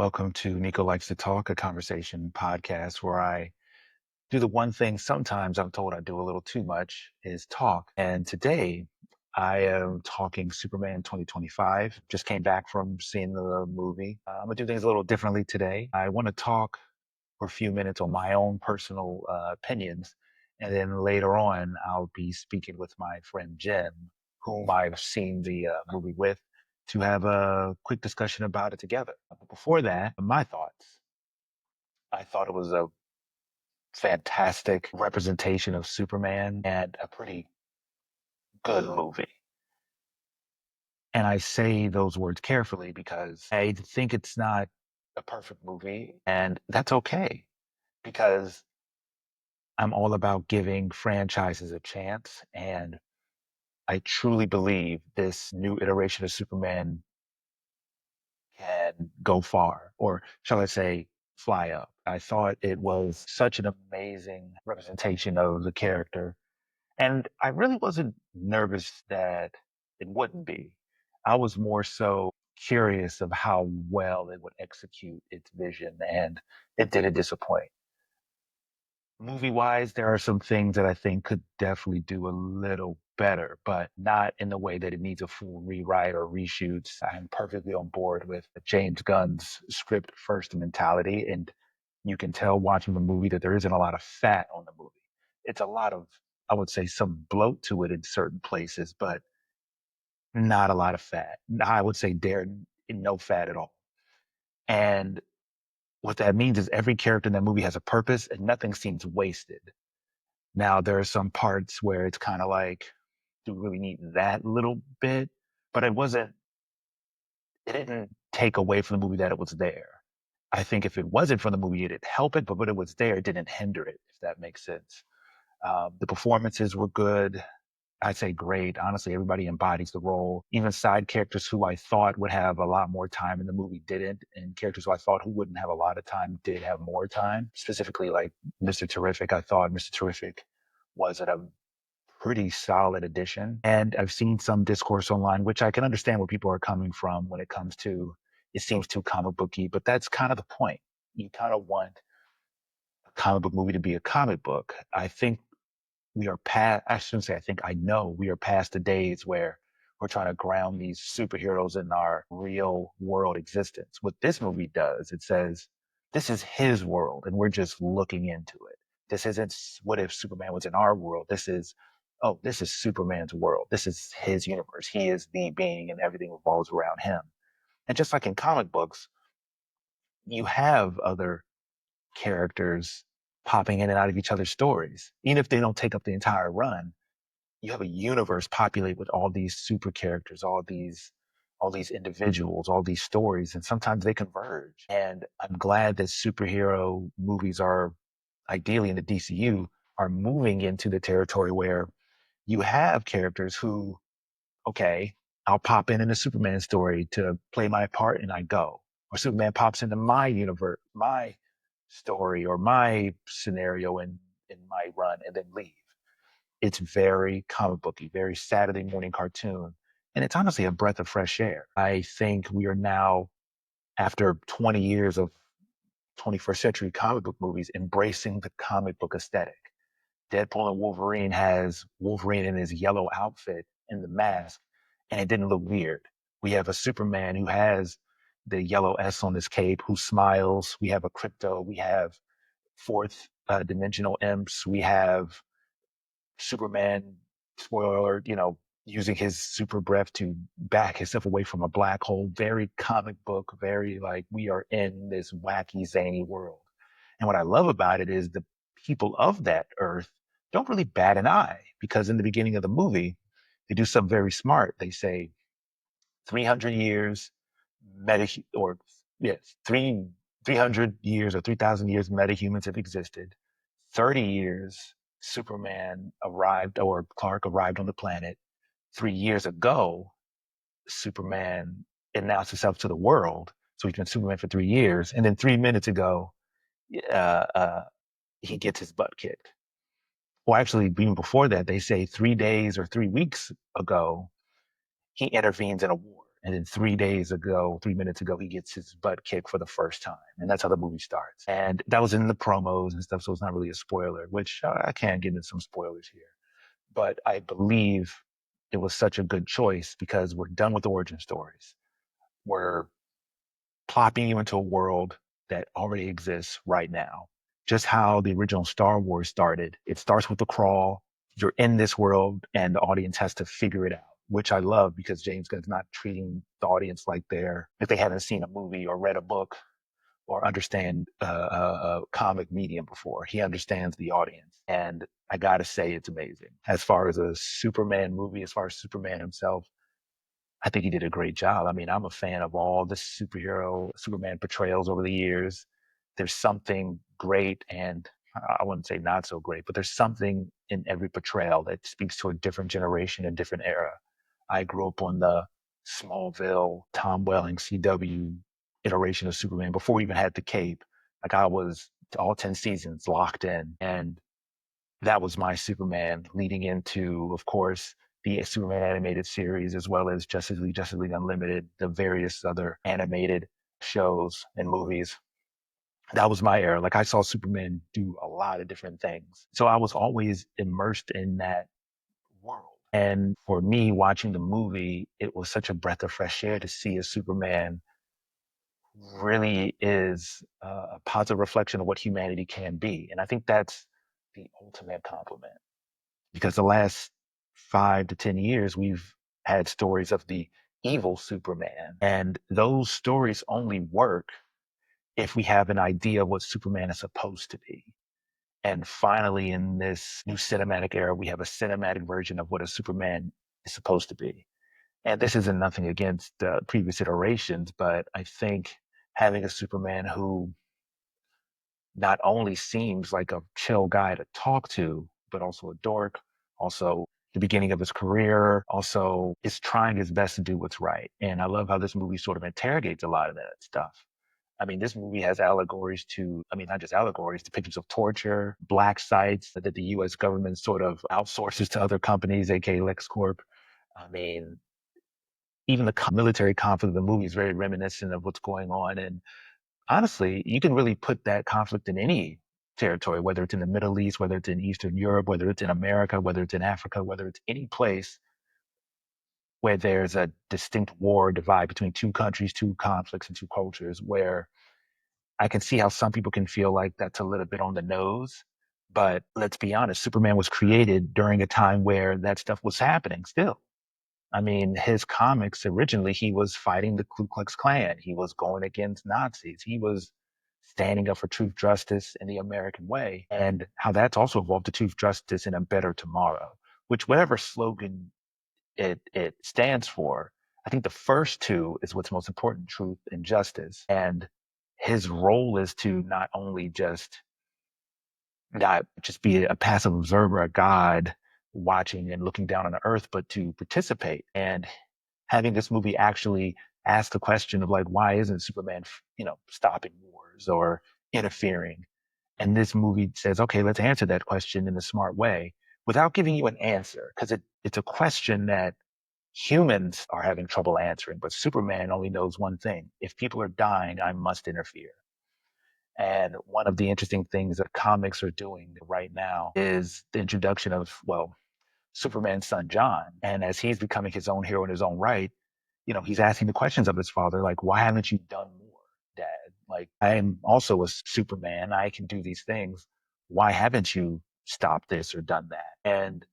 Welcome to Nico Likes to Talk, a conversation podcast where I do the one thing sometimes I'm told I do a little too much is talk. And today I am talking Superman 2025. Just came back from seeing the movie. I'm going to do things a little differently today. I want to talk for a few minutes on my own personal opinions. And then later on, I'll be speaking with my friend Jim, whom I've seen the movie with, to have a quick discussion about it together. But before that, my thoughts. I thought it was a fantastic representation of Superman and a pretty good movie. And I say those words carefully because I think it's not a perfect movie, and that's okay because I'm all about giving franchises a chance. And I truly believe this new iteration of Superman can go far, or shall I say, fly up. I thought it was such an amazing representation of the character. And I really wasn't nervous that it wouldn't be. I was more so curious of how well it would execute its vision, and it didn't disappoint. Movie wise, there are some things that I think could definitely do a little better, but not in the way that it needs a full rewrite or reshoots. I'm perfectly on board with James Gunn's script first mentality. And you can tell watching the movie that there isn't a lot of fat on the movie. It's a lot of, I would say, some bloat to it in certain places, but not a lot of fat. I would say there no fat at all. And what that means is every character in that movie has a purpose and nothing seems wasted. Now, there are some parts where it's kind of like, do we really need that little bit? But it didn't take away from the movie that it was there. I think if it wasn't from the movie, it'd help it, but when it was there, it didn't hinder it, if that makes sense. The performances were good. I'd say great. Honestly, everybody embodies the role. Even side characters who I thought would have a lot more time in the movie didn't, and characters who I thought who wouldn't have a lot of time did have more time. Specifically, like Mr. Terrific, I thought Mr. Terrific was a pretty solid addition. And I've seen some discourse online, which I can understand where people are coming from when it comes to it seems too comic booky, but that's kind of the point. You kind of want a comic book movie to be a comic book. I think we are past, I shouldn't say I think, I know we are past the days where we're trying to ground these superheroes in our real world existence. What this movie does, it says, this is his world and we're just looking into it. This isn't what if Superman was in our world. This is, oh, this is Superman's world. This is his universe. He is the being and everything revolves around him. And just like in comic books, you have other characters popping in and out of each other's stories. Even if they don't take up the entire run, you have a universe populated with all these super characters, all these individuals, all these stories, and sometimes they converge. And I'm glad that superhero movies are ideally in the DCU are moving into the territory where you have characters who, okay, I'll pop in a Superman story to play my part and I go. Or Superman pops into my universe, my story or my scenario in my run and then leave. It's very comic booky, very Saturday morning cartoon. And it's honestly a breath of fresh air. I think we are now, after 20 years of 21st century comic book movies, embracing the comic book aesthetic. Deadpool and Wolverine has Wolverine in his yellow outfit and the mask, and it didn't look weird. We have a Superman who has the yellow S on his cape, who smiles. We have a Crypto. We have fourth dimensional imps. We have Superman, spoiler alert, using his super breath to back himself away from a black hole. Very comic book, very like we are in this wacky, zany world. And what I love about it is the people of that earth don't really bat an eye because in the beginning of the movie, they do something very smart. They say 300 years or yes, 300 years or 3,000 years metahumans have existed. 30 years Superman arrived or Clark arrived on the planet. 3 years ago, Superman announced himself to the world. So he's been Superman for 3 years. And then 3 minutes ago, uh, uh, he gets his butt kicked. Well, actually, even before that, they say 3 days or 3 weeks ago, he intervenes in a war. And then 3 days ago, 3 minutes ago, he gets his butt kicked for the first time. And that's how the movie starts. And that was in the promos and stuff. So it's not really a spoiler, which I can get into some spoilers here. But I believe it was such a good choice because we're done with origin stories. We're plopping you into a world that already exists right now. Just how the original Star Wars started. It starts with the crawl. You're in this world and the audience has to figure it out, which I love because James Gunn's not treating the audience like if they haven't seen a movie or read a book or understand a comic medium before. He understands the audience. And I got to say, it's amazing. As far as a Superman movie, as far as Superman himself, I think he did a great job. I mean, I'm a fan of all the Superman portrayals over the years. There's something great and I wouldn't say not so great, but there's something in every portrayal that speaks to a different generation, a different era. I grew up on the Smallville, Tom Welling, CW iteration of Superman before we even had the cape. Like I was all 10 seasons locked in. And that was my Superman leading into, of course, the Superman animated series, as well as Justice League Unlimited, the various other animated shows and movies. That was my era. Like I saw Superman do a lot of different things. So I was always immersed in that world. And for me, watching the movie, it was such a breath of fresh air to see a Superman really is a positive reflection of what humanity can be. And I think that's the ultimate compliment because the last 5 to 10 years, we've had stories of the evil Superman. And those stories only work if we have an idea of what Superman is supposed to be. And finally, in this new cinematic era, we have a cinematic version of what a Superman is supposed to be. And this isn't nothing against previous iterations, but I think having a Superman who not only seems like a chill guy to talk to, but also a dork, also the beginning of his career, also is trying his best to do what's right. And I love how this movie sort of interrogates a lot of that stuff. I mean, this movie has allegories to, I mean, not just allegories, depictions of torture, black sites that the US government sort of outsources to other companies, aka LexCorp. I mean, even the military conflict of the movie is very reminiscent of what's going on. And honestly, you can really put that conflict in any territory, whether it's in the Middle East, whether it's in Eastern Europe, whether it's in America, whether it's in Africa, whether it's any place where there's a distinct war divide between two countries, two conflicts, and two cultures, where I can see how some people can feel like that's a little bit on the nose. But let's be honest, Superman was created during a time where that stuff was happening still. I mean, his comics originally, he was fighting the Ku Klux Klan. He was going against Nazis. He was standing up for truth, justice, and the American way. And how that's also evolved to truth, justice, and a better tomorrow, which whatever slogan it stands for, I think the first two is what's most important, truth and justice. And his role is to not only just not just be a passive observer, a god watching and looking down on the earth, but to participate. And having this movie actually ask the question of like, why isn't Superman, stopping wars or interfering? And this movie says, okay, let's answer that question in a smart way without giving you an answer, because it's a question that humans are having trouble answering, but Superman only knows one thing. If people are dying, I must interfere. And one of the interesting things that comics are doing right now is the introduction of, well, Superman's son John. And as he's becoming his own hero in his own right, he's asking the questions of his father, like, why haven't you done more, Dad? Like, I am also a Superman. I can do these things. Why haven't you stopped this or done that? And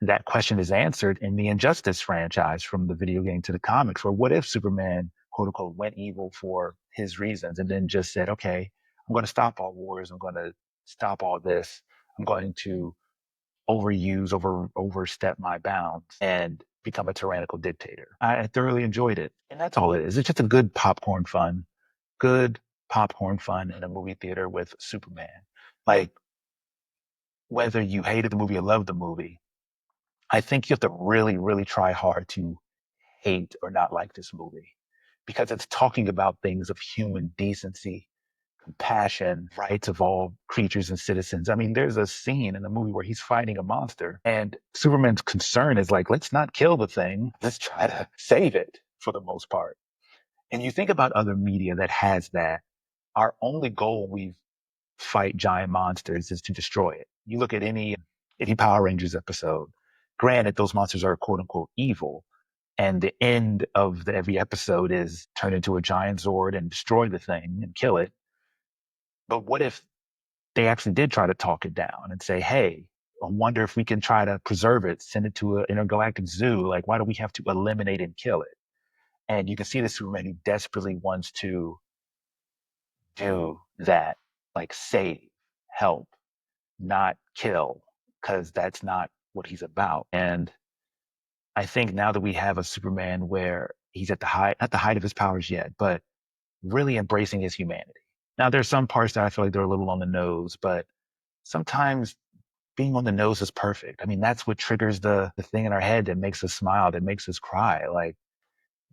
that question is answered in the Injustice franchise from the video game to the comics, where what if Superman, quote unquote, went evil for his reasons and then just said, okay, I'm going to stop all wars. I'm going to stop all this. I'm going to overstep my bounds and become a tyrannical dictator. I thoroughly enjoyed it. And that's all it is. It's just a good popcorn fun in a movie theater with Superman. Like, whether you hated the movie or loved the movie, I think you have to really, really try hard to hate or not like this movie because it's talking about things of human decency, compassion, rights of all creatures and citizens. I mean, there's a scene in the movie where he's fighting a monster, and Superman's concern is like, let's not kill the thing, let's try to save it. for the most part. And you think about other media that has that. Our only goal when we fight giant monsters is to destroy it. You look at any Power Rangers episode. Granted, those monsters are quote unquote evil, and the end of every episode is turn into a giant Zord and destroy the thing and kill it. But what if they actually did try to talk it down and say, hey, I wonder if we can try to preserve it, send it to an intergalactic zoo. Like, why do we have to eliminate and kill it? And you can see the Superman who desperately wants to do that, like save, help, not kill, because that's not what he's about. And I think now that we have a Superman where he's at the height, not the height of his powers yet, but really embracing his humanity. Now, there's some parts that I feel like they're a little on the nose, but sometimes being on the nose is perfect. I mean, that's what triggers the thing in our head that makes us smile, that makes us cry. Like,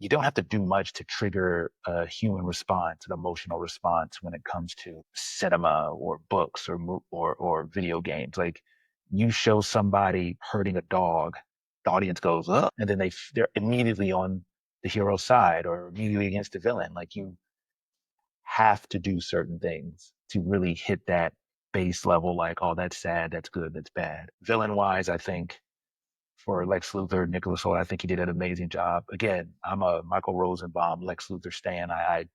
you don't have to do much to trigger a human response, an emotional response when it comes to cinema or books or video games. Like, you show somebody hurting a dog, the audience goes, oh, and then they're immediately on the hero's side or immediately against the villain. Like, you have to do certain things to really hit that base level. Like, oh, that's sad, that's good, that's bad. Villain wise, I think for Lex Luthor, Nicholas Hoult. I think he did an amazing job. Again, I'm a Michael Rosenbaum, Lex Luthor stan. I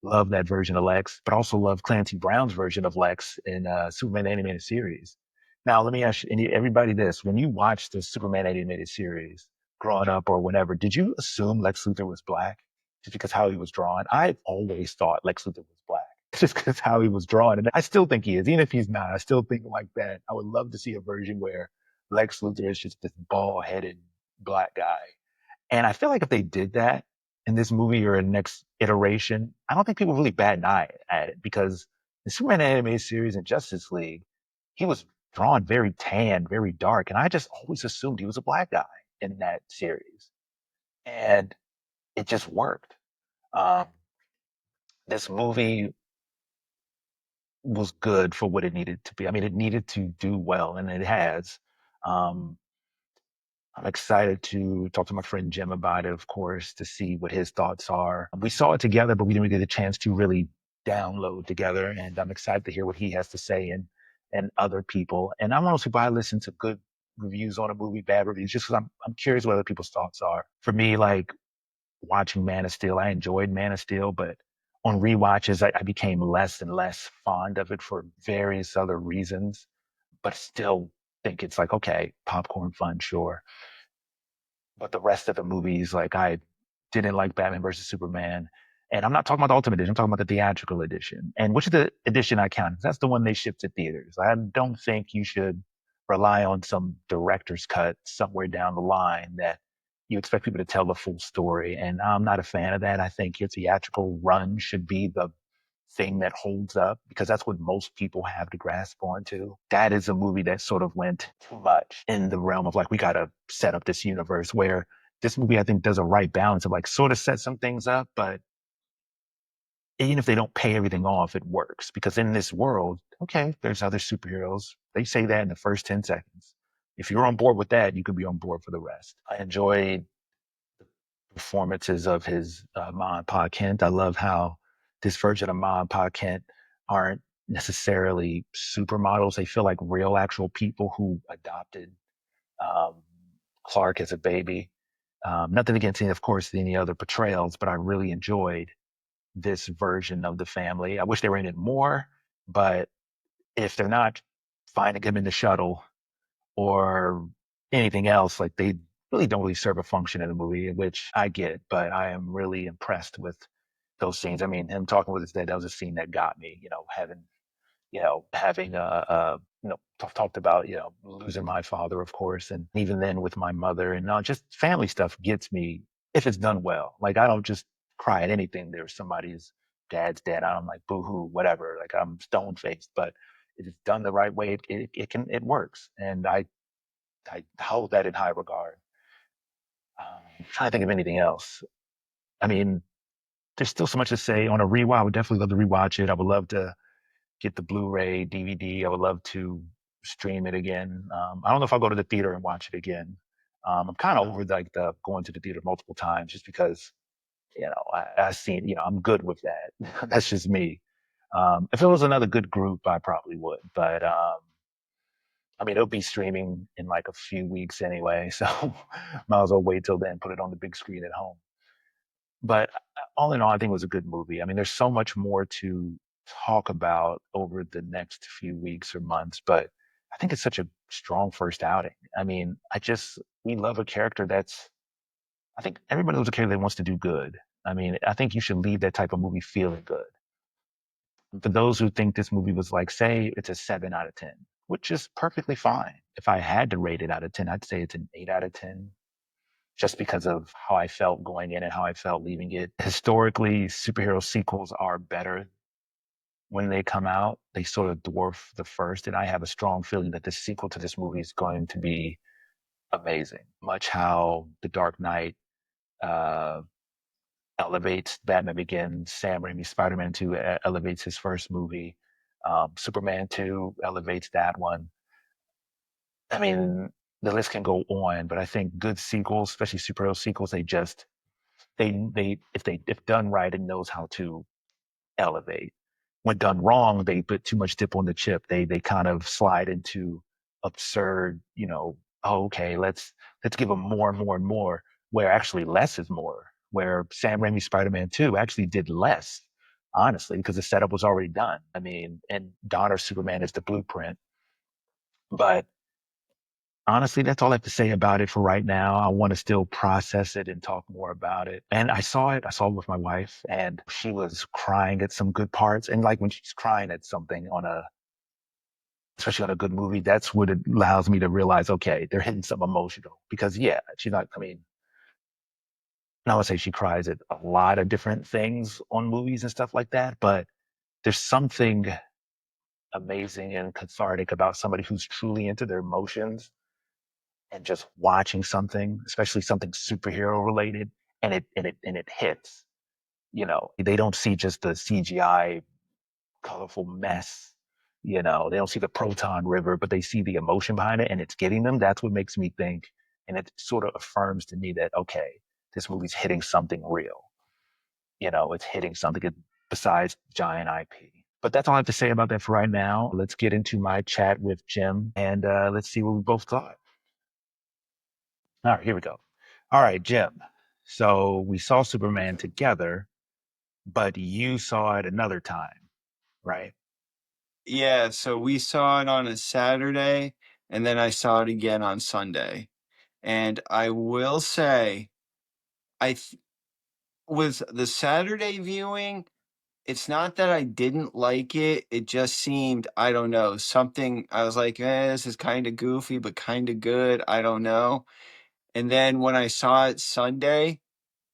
love that version of Lex, but also love Clancy Brown's version of Lex in Superman animated series. Now, let me ask everybody this: when you watched the Superman animated series growing up or whenever, did you assume Lex Luthor was black just because how he was drawn? I always thought Lex Luthor was black just because how he was drawn, and I still think he is. Even if he's not, I still think like that. I would love to see a version where Lex Luthor is just this bald-headed black guy. And I feel like if they did that in this movie or in the next iteration, I don't think people really bat an eye at it because the Superman animated series and Justice League, he was drawn very tan, very dark, and I just always assumed he was a black guy in that series, and it just worked. Um, this movie was good for what it needed to be. I mean, it needed to do well, and it has. Um, I'm excited to talk to my friend Jim about it, of course, to see what his thoughts are. We saw it together, but we didn't get a chance to really download together. And I'm excited to hear what he has to say and other people. And I'm also I listen to good reviews on a movie, bad reviews, just because I'm curious what other people's thoughts are. For me, like watching Man of Steel, I enjoyed Man of Steel, but on rewatches, I became less and less fond of it for various other reasons, but still think it's like, okay, popcorn fun, sure. But the rest of the movies, like I didn't like Batman versus Superman. And I'm not talking about the Ultimate Edition. I'm talking about the theatrical edition. And which is the edition I count? That's the one they shipped to theaters. I don't think you should rely on some director's cut somewhere down the line that you expect people to tell the full story. And I'm not a fan of that. I think your theatrical run should be the thing that holds up because that's what most people have to grasp onto. That is a movie that sort of went too much in the realm of like, we got to set up this universe where this movie, I think, does a right balance of like sort of set some things up, but even if they don't pay everything off, it works because in this world, okay, there's other superheroes. They say that in the first 10 seconds. If you're on board with that, you could be on board for the rest. I enjoyed performances of his Ma and Pa Kent. I love how this version of Ma and Pa Kent aren't necessarily supermodels. They feel like real, actual people who adopted um, Clark as a baby. Nothing against any, of course, any other portrayals, but I really enjoyed this version of the family. I wish they were in it more, but if they're not finding him in the shuttle or anything else, like they really don't really serve a function in the movie, which I get, but I am really impressed with those scenes. I mean, him talking with his dad, that was a scene that got me, having talked about, losing my father, of course, and even then with my mother and just family stuff gets me if it's done well. Like I don't just cry at anything. There's somebody's dad's dead. I'm like boohoo, whatever. Like I'm stone faced, but if it's done the right way, it works, and I hold that in high regard. I'm trying to think of anything else. I mean, there's still so much to say on a rewatch. I would definitely love to rewatch it. I would love to get the Blu-ray, DVD. I would love to stream it again. I don't know if I'll go to the theater and watch it again. I'm kind of over like the going to the theater multiple times just because. I seen, I'm good with that. That's just me. If it was another good group, I probably would. But I mean, it'll be streaming in like a few weeks anyway, so might as well wait till then, put it on the big screen at home. But all in all, I think it was a good movie. I mean, there's so much more to talk about over the next few weeks or months, but I think it's such a strong first outing. I mean, we love a character I think everybody loves a character that wants to do good. I mean, I think you should leave that type of movie feeling good. For those who think this movie was like, say, it's a 7 out of 10, which is perfectly fine. If I had to rate it out of 10, I'd say it's an 8 out of 10, just because of how I felt going in and how I felt leaving it. Historically, superhero sequels are better when they come out. They sort of dwarf the first, and I have a strong feeling that the sequel to this movie is going to be amazing. Much how The Dark Knight uh, elevates Batman Begins, Sam Raimi's Spider-Man 2 elevates his first movie, Superman 2 elevates that one. I mean, the list can go on, but I think good sequels, especially superhero sequels, they if done right, it knows how to elevate. When done wrong, they put too much dip on the chip. They kind of slide into absurd, oh, okay, let's give them more and more and more, where actually less is more. Where Sam Raimi's Spider-Man 2 actually did less, honestly, because the setup was already done. I mean, and Donner Superman is the blueprint. But honestly, that's all I have to say about it for right now. I want to still process it and talk more about it. And I saw it with my wife, and she was crying at some good parts. And like when she's crying at something especially on a good movie, that's what it allows me to realize, okay, they're hitting something emotional. Because yeah, she's not, I mean, I would say she cries at a lot of different things on movies and stuff like that, but there's something amazing and cathartic about somebody who's truly into their emotions and just watching something, especially something superhero related, and it hits. They don't see just the CGI colorful mess. They don't see the proton river, but they see the emotion behind it, and it's getting them. That's what makes me think, and it sort of affirms to me that okay, this movie's hitting something real. It's hitting something besides giant IP. But that's all I have to say about that for right now. Let's get into my chat with Jim, and let's see what we both thought. All right, here we go. All right, Jim. So we saw Superman together, but you saw it another time, right? Yeah, so we saw it on a Saturday, and then I saw it again on Sunday. And I will say, I th- with the Saturday viewing, it's not that I didn't like it. It just seemed, I don't know, something. I was like, this is kind of goofy, but kind of good. I don't know. And then when I saw it Sunday,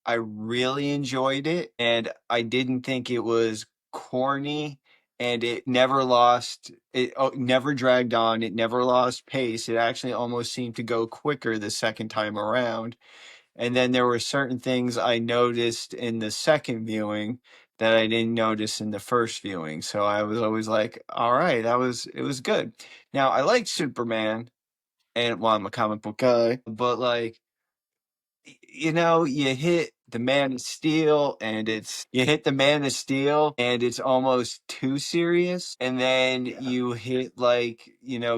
I really enjoyed it, and I didn't think it was corny, and it never lost it never dragged on, it never lost pace. It actually almost seemed to go quicker the second time around. And then there were certain things I noticed in the second viewing that I didn't notice in the first viewing. So I was always like, all right, it was good. Now I like Superman, and well, I'm a comic book guy, but like, you hit the Man of Steel, and it's almost too serious. And then Yeah. you hit, like,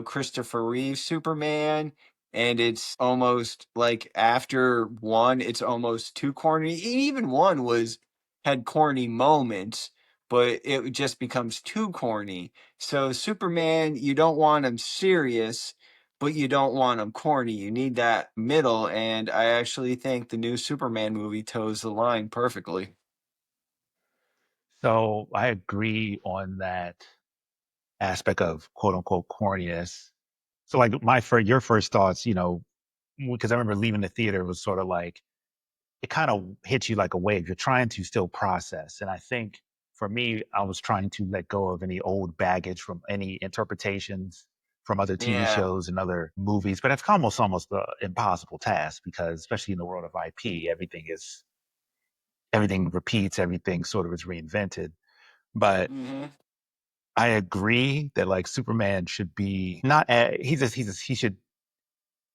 Christopher Reeve Superman, and it's almost like after one, it's almost too corny. Even one was had corny moments, but it just becomes too corny. So Superman, you don't want him serious, but you don't want them corny. You need that middle, and I actually think the new Superman movie toes the line perfectly. So I agree on that aspect of quote unquote corniness. So like your first thoughts, because I remember leaving the theater was sort of like it kind of hits you like a wave. You're trying to still process. And I think for me, I was trying to let go of any old baggage from any interpretations from other TV Yeah. shows and other movies. But it's almost an impossible task because especially in the world of IP, everything repeats, everything sort of is reinvented. But Hmm. I agree that like Superman should be not he should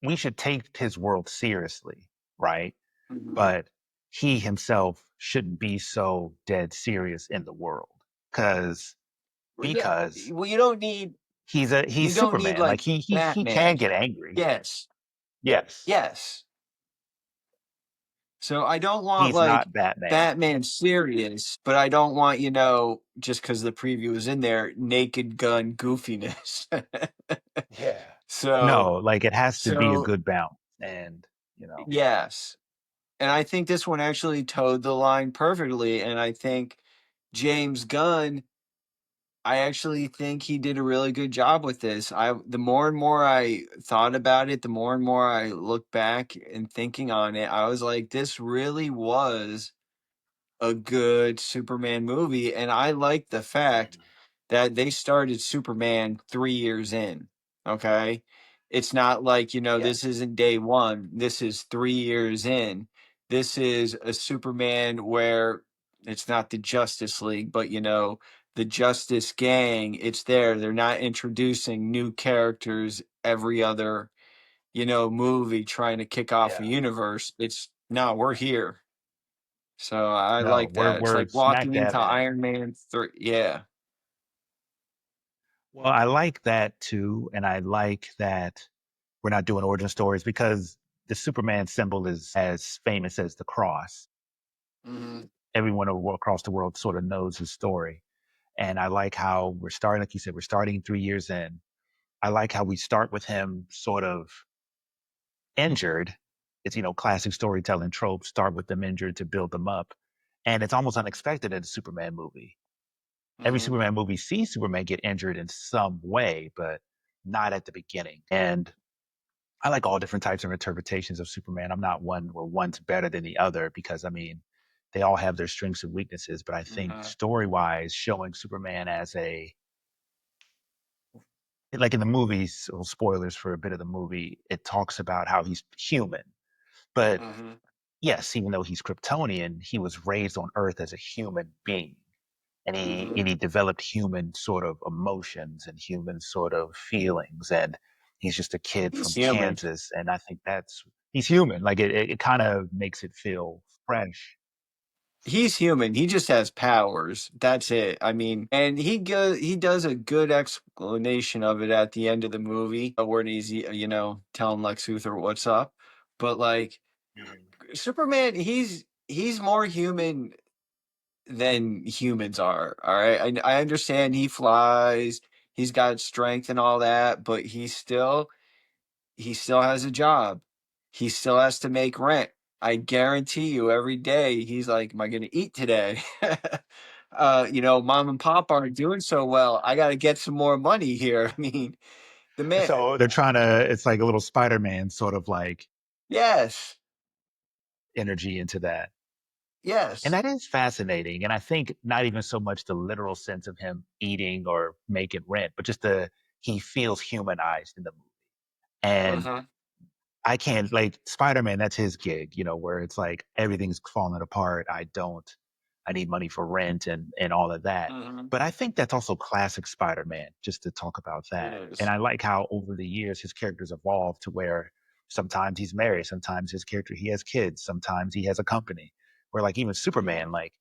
we should take his world seriously, right? Hmm. But he himself shouldn't be so dead serious in the world because Well, yeah. because Well, he's you don't need Superman. Like like he can Batman. get angry. Yes. Yes. Yes. So I don't want He's like not Batman. Batman serious, but I don't want, just because the preview is in there, Naked Gun goofiness. Yeah. so No, like it has to be a so good balance. And, you know, yes. And I think this one actually towed the line perfectly. And I think James Gunn, I actually think he did a really good job with this. The more and more I thought about it, the more and more I look back and thinking on it, I was like, this really was a good Superman movie. And I like the fact Mhm. that they started Superman 3 years in. Okay. It's not like, this Yes. isn't day one. This is 3 years in. This is a Superman where it's not the Justice League, but, the Justice Gang. It's there. They're not introducing new characters every other, movie trying to kick off a Yeah. universe. It's no, we're here. So I No, like that. It's we're like smack walking dab into in it. Iron Man 3. Yeah. Well, I like that too, and I like that we're not doing origin stories because the Superman symbol is as famous as the cross. Mhm. Everyone across the world sort of knows his story. And I like how we're starting, like you said, we're starting 3 years in. I like how we start with him sort of injured. It's, classic storytelling tropes, start with them injured to build them up. And it's almost unexpected in a Superman movie. Every Mhm. Superman movie sees Superman get injured in some way, but not at the beginning. And I like all different types of interpretations of Superman. I'm not one where one's better than the other because, I mean, they all have their strengths and weaknesses. But I think Mhm. story wise, showing Superman as like in the movies, well, spoilers for a bit of the movie, it talks about how he's human. But Mhm. yes, even though he's Kryptonian, he was raised on Earth as a human being. And Mhm. he developed human sort of emotions and human sort of feelings. And he's just a kid He's from human. Kansas. And I think he's human. Like it kind of makes it feel fresh. He's human. He just has powers. That's it. I mean, and he does a good explanation of it at the end of the movie, where he's telling Lex Luthor what's up. But like Mhm. Superman, he's more human than humans are. All right, I understand he flies. He's got strength and all that, but he still has a job. He still has to make rent. I guarantee you every day he's like, am I going to eat today? Mom and pop aren't doing so well. I got to get some more money here. I mean, the man, So they're trying to, it's like a little Spider Man sort of like yes, energy into that. And yes, that is fascinating. And I think not even so much the literal sense of him eating or making rent, but just he feels humanized in the movie. And uh-huh, I can't like Spider-Man, that's his gig, where it's like everything's falling apart. I need money for rent and all of that. uh-huh. But I think that's also classic Spider-Man, just to talk about It that. And is. I like how over the years his characters evolved to where sometimes he's married, sometimes his character he has kids, sometimes he has a company. Where like even Yeah, Superman, like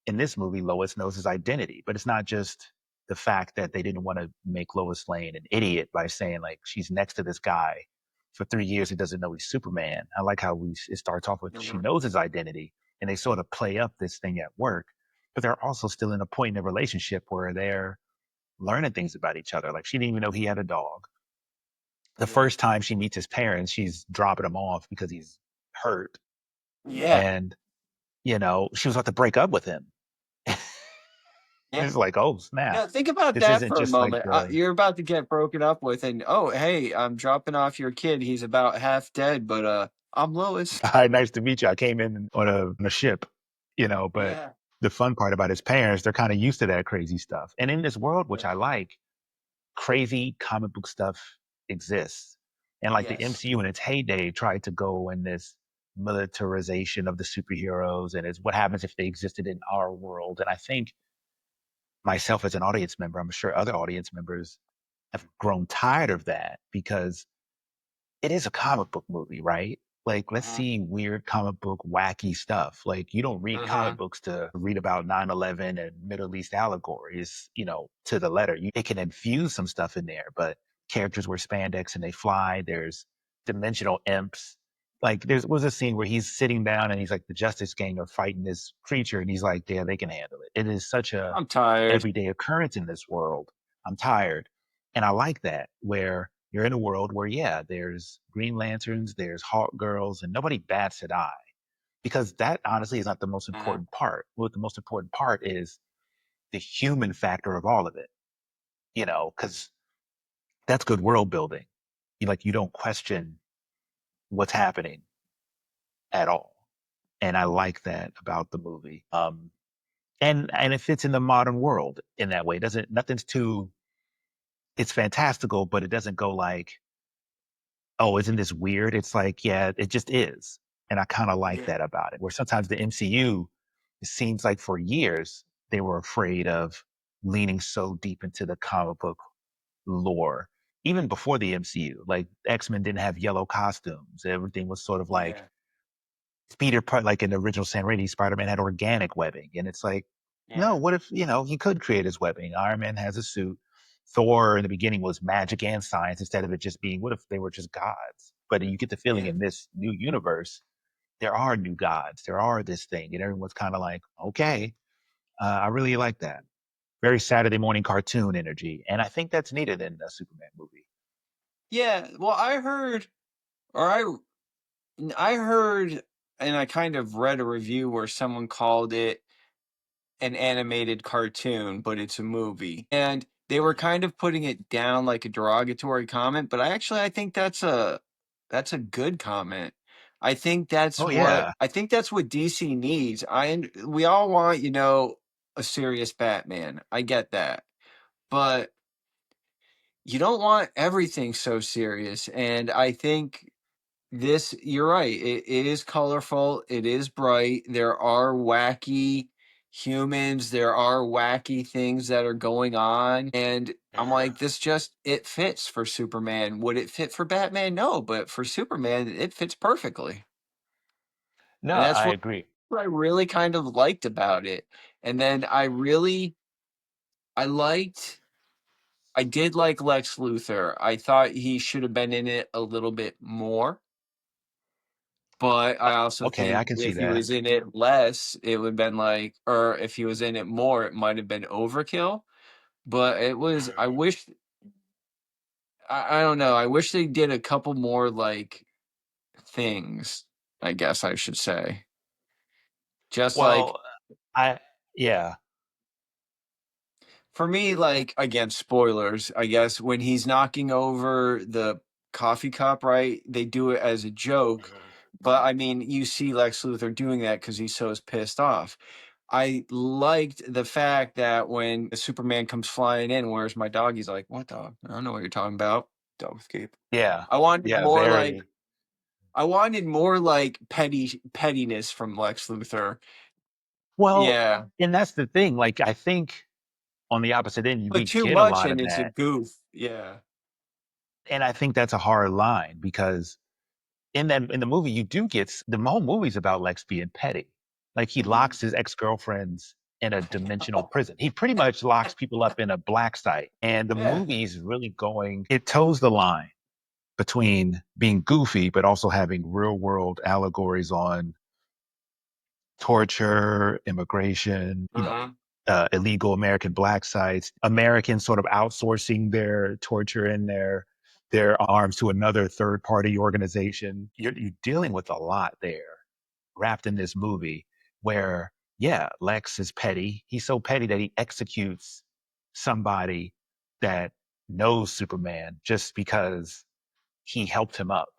in this movie, Lois knows his identity, but it's not just the fact that they didn't want to make Lois Lane an idiot by saying like she's next to this guy for 3 years who doesn't know he's Superman. I like how it starts off with she uh-huh. knows his identity, and they sort of play up this thing at work, but they're also still in a point in the relationship where they're learning things about each other. Like she didn't even know he had a dog. The Yeah, first time she meets his parents, she's dropping him off because he's hurt, yeah, and she was about to break up with him. yeah. It's like, oh snap. Now think about This that isn't for a just like moment. the You're about to get broken up with, and oh, hey, I'm dropping off your kid. He's about half dead, but I'm Lois. hi, nice to meet you. I came in on a ship, but Yeah. the fun part about his parents, they're kind of used to that crazy stuff. And in this world, which I like, crazy comic book stuff exists. And like the Yes. MCU in its heyday tried to go in this militarization of the superheroes and it's what happens if they existed in our world. And I think myself as an audience member, I'm sure other audience members have grown tired of that because it is a comic book movie, right? Like, let's Uh-huh. see weird comic book wacky stuff. Like, you don't read comic Uh-huh. books to read about 9/11 and Middle East allegories, to the letter. It can infuse some stuff in there, but characters wear spandex and they fly. There's dimensional imps. Like, there was a scene where he's sitting down and he's like, the Justice Gang are fighting this creature, and he's like, yeah, they can handle it. It is such a I'm tired. everyday occurrence in this world. I'm tired. And I like that, where you're in a world where, yeah, there's Green Lanterns, there's Hawk Girls, and nobody bats an eye, because that honestly is not the most Uh-huh. important part. What the most important part is the human factor of all of it, because that's good world building. You don't question what's happening at all. And I like that about the movie. And it fits in the modern world in that way. It doesn't Nothing's too it's fantastical, but it doesn't go like, oh, isn't this weird? It's like, yeah, it just is. And I kind of like Yeah. that about it. Where sometimes the MCU, it seems like for years, they were afraid of leaning so deep into the comic book lore. Even before the MCU, like X-Men didn't have yellow costumes. Everything was sort of like Yeah. Peter Part, like in the original Sam Raimi, Spider-Man had organic webbing. And it's like, no, Yeah. what if, he could create his webbing? Iron Man has a suit. Thor in the beginning was magic and science instead of it just being, what if they were just gods? But you get the feeling Yeah. in this new universe, there are new gods. There are this thing. And everyone's kind of like, okay, I really like that. Very Saturday morning cartoon energy. And I think that's needed in a Superman movie. Yeah. Well, or I heard, and I kind of read a review where someone called it an animated cartoon, but it's a movie. And they were kind of putting it down like a derogatory comment, but I think that's a good comment. Oh, yeah. I think that's what DC needs. We all want, a serious Batman. I get that. But you don't want everything so serious. And I think you're right. It is colorful. It is bright. There are wacky humans. There are wacky things that are going on. And I'm like, it fits for Superman. Would it fit for Batman? No, but for Superman, it fits perfectly. No, And I agree. what I really kind of liked about it. And then I liked, I did like Lex Luthor. I thought he should have been in it a little bit more. But I also Okay, I think can see if he that. was in it less, it would have been like, or if he was in it more, it might have been overkill. But I wish, I don't know, I wish they did a couple more like things, I guess I should say. Just like, Well, I, yeah. for me, like, again, spoilers, I guess, when he's knocking over the coffee cup, right? They do it as a joke. But I mean, you see Lex Luthor doing that because he's so pissed off. I liked the fact that when Superman comes flying in, where's my dog? He's like, "What dog? I don't know what you're talking about." Dog escape. Yeah. I wanted Yeah, more like very. pettiness from Lex Luthor. Well, Yeah, and that's the thing. Like, I think on the opposite end, but we too get a much lot and of it's a that. goof. Yeah. And I think that's a hard line because in the movie, you do the whole movie's about Lex being petty. Like, he Mhm. locks his ex-girlfriends in a dimensional prison. He pretty much locks people up in a black site. And the Yeah. movie's really it toes the line between being goofy, but also having real world allegories on torture, immigration, Uh-huh. illegal American black sites, Americans sort of outsourcing their torture and their arms to another third party organization. You're dealing with a lot there wrapped in this movie where, yeah, Lex is petty. He's so petty that he executes somebody that knows Superman just because he helped him up.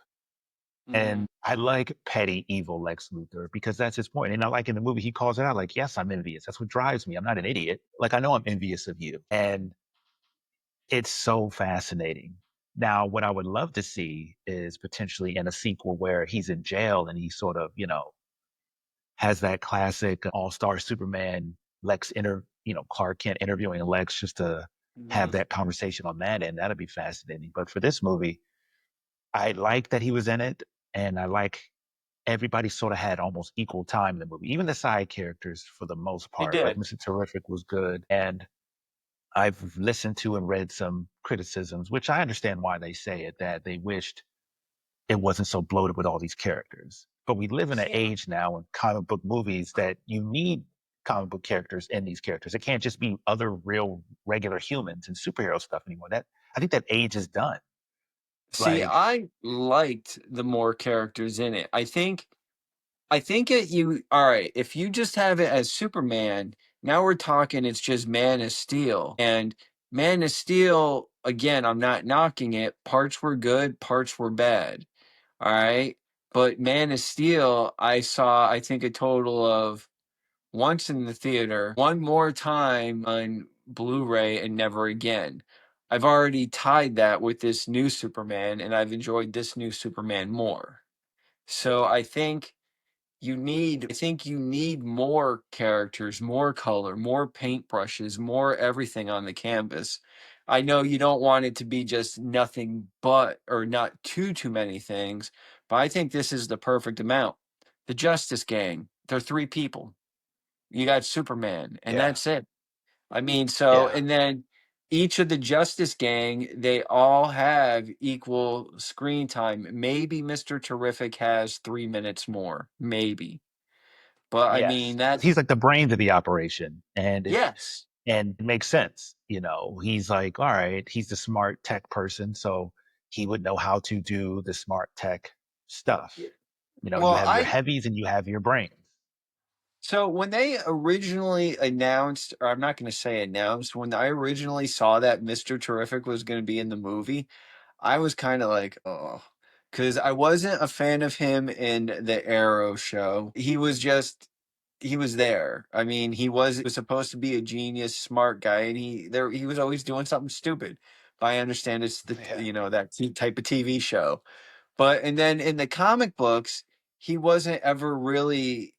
Mhm. And I like petty, evil Lex Luthor because that's his point. And I like in the movie, he calls it out like, yes, I'm envious. That's what drives me. I'm not an idiot. Like, I know I'm envious of you. And it's so fascinating. Now, what I would love to see is potentially in a sequel where he's in jail and he sort of, has that classic all star Superman Lex Clark Kent interviewing Lex just to have Mhm. that conversation on that end. That'd be fascinating. But for this movie, I like that he was in it, and I like everybody sort of had almost equal time in the movie. Even the side characters, for the most They part, like did. Mr. Terrific was good, and I've listened to and read some criticisms, which I understand why they say it, that they wished it wasn't so bloated with all these characters. But we live in an See, age now in comic book movies that you need comic book characters in these characters. It can't just be other real regular humans and superhero stuff anymore. That I think that age is done. see, Like, I liked the more characters in it. I think it you all right, if you just have it as Superman, now we're talking it's just Man of Steel. And Man of Steel, again, I'm not knocking it. Parts were good, parts were bad. All right. But Man of Steel, I saw, I think, a total of once in the theater, one more time on Blu-ray, and never again. I've already tied that with this new Superman, and I've enjoyed this new Superman more. So I think you need more characters, more color, more paintbrushes, more everything on the canvas. I know you don't want it to be just nothing but or not too many things, but I think this is the perfect amount. The Justice Gang, they're three people. You got Superman, and yeah, that's it. I mean, so yeah, and then each of the Justice Gang, they all have equal screen time. Maybe Mr. Terrific has 3 minutes more, maybe. But I yes. mean, 'Cause he's that's like the brains of the operation, yes. and it makes sense. You know, he's like, all right, he's the smart tech person, so he would know how to do the smart tech stuff. Yeah. You know, you Well, have your I heavies and you have your brains. so when they originally announced, or I'm not going to say announced, when I originally saw that Mr. Terrific was going to be in the movie, I was kind of like, oh, because I wasn't a fan of him in the Arrow show. He was there. I mean, he was supposed to be a genius, smart guy, and he was always doing something stupid. But I understand it's the Yeah. that type of TV show. But and then in the comic books, he wasn't ever really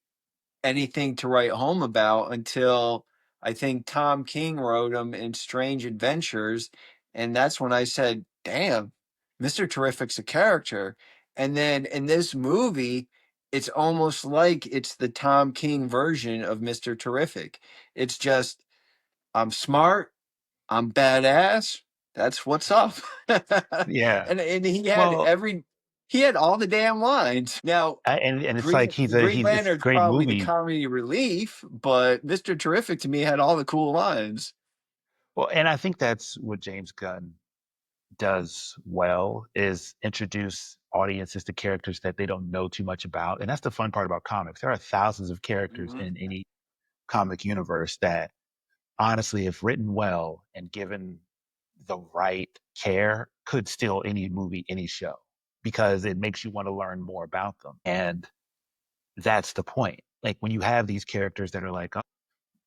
anything to write home about until I think Tom King wrote him in Strange Adventures, and that's when I said, "Damn, Mr. Terrific's a character." And then in this movie, it's almost like it's the Tom King version of Mr. Terrific. It's just I'm smart, I'm badass. That's what's up. Yeah. And Well, he had all the damn lines. Now, and it's like Green he's it's a Lantern's great probably the movie. comedy relief, but Mr. Terrific to me had all the cool lines. Well, and I think that's what James Gunn does well is introduce audiences to characters that they don't know too much about. And that's the fun part about comics. There are thousands of characters Mhm. in any comic universe that honestly, if written well and given the right care, could steal any movie, any show, because it makes you want to learn more about them. And that's the point. Like when you have these characters that are like, oh,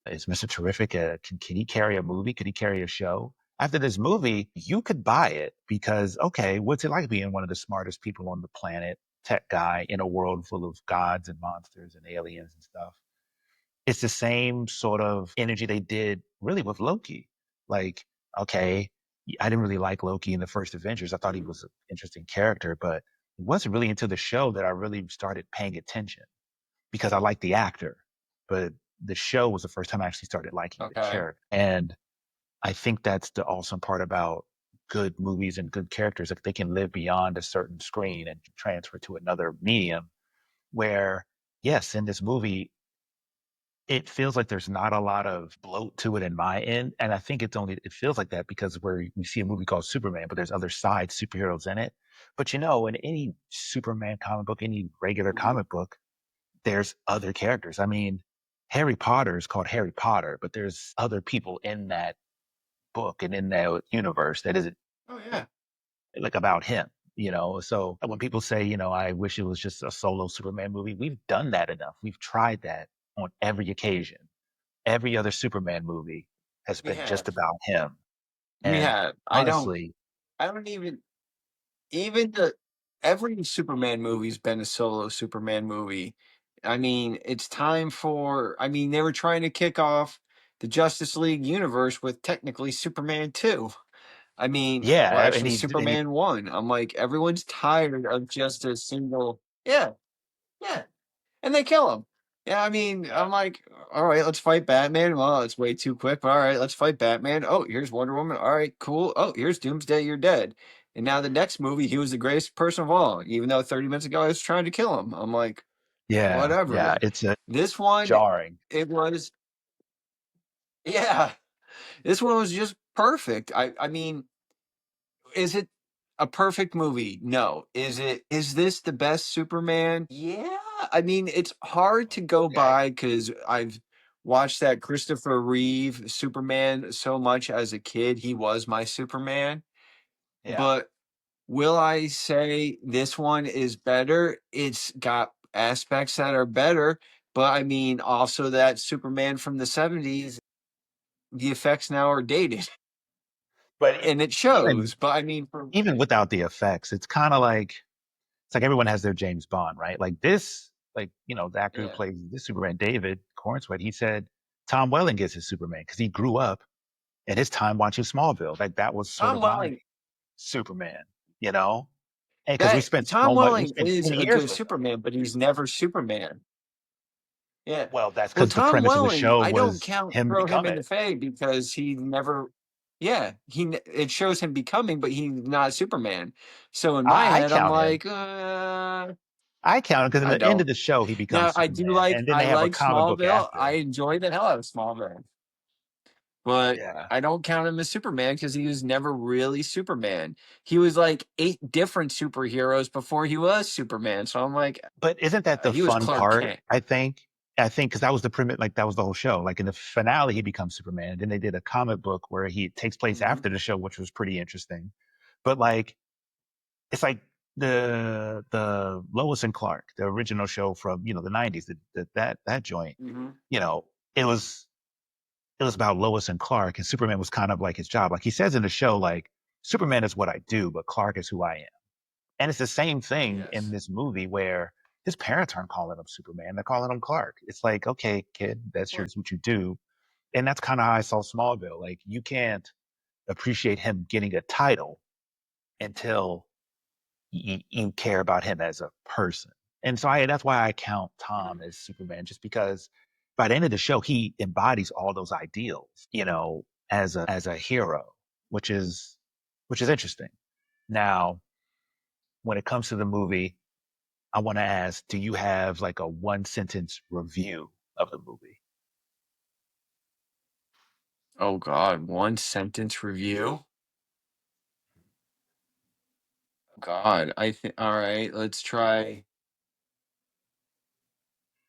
is Mr. Terrific, can he carry a movie? Could he carry a show? After this movie, you could buy it because, okay, what's it like being one of the smartest people on the planet, tech guy in a world full of gods and monsters and aliens and stuff? It's the same sort of energy they did really with Loki. Like, okay, I didn't really like Loki in the first Avengers. I thought he Mhm. was an interesting character, but it wasn't really until the show that I really started paying attention because I liked the actor. But the show was the first time I actually started liking the Okay. character. And I think that's the awesome part about good movies and good characters. Like they can live beyond a certain screen and transfer to another medium where, yes, in this movie, it feels like there's not a lot of bloat to it in my end. And I think it feels like that because we see a movie called Superman, but there's other side superheroes in it. But you know, in any Superman comic book, any regular Mhm. comic book, there's other characters. I mean, Harry Potter is called Harry Potter, but there's other people in that book and in that universe that isn't Oh yeah. like about him, you know? So when people say, you know, I wish it was just a solo Superman movie, we've done that enough. We've tried that on every occasion. Every other Superman movie has We been just have. about him. We And have. honestly, I don't even the every Superman movie's been a solo Superman movie. I mean, it's time for I mean, they were trying to kick off the Justice League universe with technically Superman 2. I mean, well, yeah, actually and he Superman 1. I'm like, everyone's tired of just a single. Yeah. Yeah, and they kill him. Yeah, I mean, Yeah. I'm like, all right, let's fight Batman. Well, it's way too quick, but all right, let's fight Batman. Oh, here's Wonder Woman. All right, cool. Oh, here's Doomsday. You're dead. And now the next movie, he was the greatest person of all, even though 30 minutes ago I was trying to kill him. I'm like, Yeah. Yeah. whatever. It's This one, jarring. it was, yeah, this one was just perfect. I mean, is it a perfect movie? No. Is this the best Superman? Yeah. I mean, it's hard to go Okay. by because I've watched that Christopher Reeve Superman so much as a kid. He was my Superman. Yeah. But will I say this one is better? It's got aspects that are better, but I mean also that Superman from the 70s, the effects now are dated But and it even shows. But I mean for even without the effects, it's kind of like it's like everyone has their James Bond, right? Like this, like the actor who yeah. plays this Superman, David Cornswet, he said Tom Welling gets his Superman because he grew up in his time watching Smallville. Like that was sort Tom of my Welling Superman, you know, and because That we Welling spent is 20 a years good with him. Superman, but he's never Superman. Yeah. Well, that's Well, because the Tom premise of the Welling, show I don't was count him throw him becoming. into Faye because he never yeah, it shows him becoming, but he's not Superman. So in my I head, I'm count him. like, I count him because at I the end of don't. the show he Now becomes I do Superman, and then I they have a like comic book Smallville. I after. enjoy the hell out of Smallville. But Yeah. I don't count him as Superman because he was never really Superman. He was like 8 different superheroes before he was Superman. So I'm like, But isn't that the he was fun Clark part? Kent. I think because that was the premise, like that was the whole show. Like in the finale, he becomes Superman. Then they did a comic book where he takes place Mhm. after the show, which was pretty interesting. But like, it's like the Lois and Clark, the original show from the '90s. That joint, Mhm. you know, it was it was about Lois and Clark, and Superman was kind of like his job. Like he says in the show, like Superman is what I do, but Clark is who I am. And it's the same thing in Yes. this movie where his parents aren't calling him Superman. They're calling him Clark. It's like, okay, kid, What? that's what you do. And that's kind of how I saw Smallville. Like you can't appreciate him getting a title until you care about him as a person. And so that's why I count Tom Mhm. as Superman, just because by the end of the show, he embodies all those ideals, as a hero, which is which is interesting. Now, when it comes to the movie, I want to ask, do you have like a one sentence review of the movie? Oh God, one sentence review. God, I think. All right, let's try.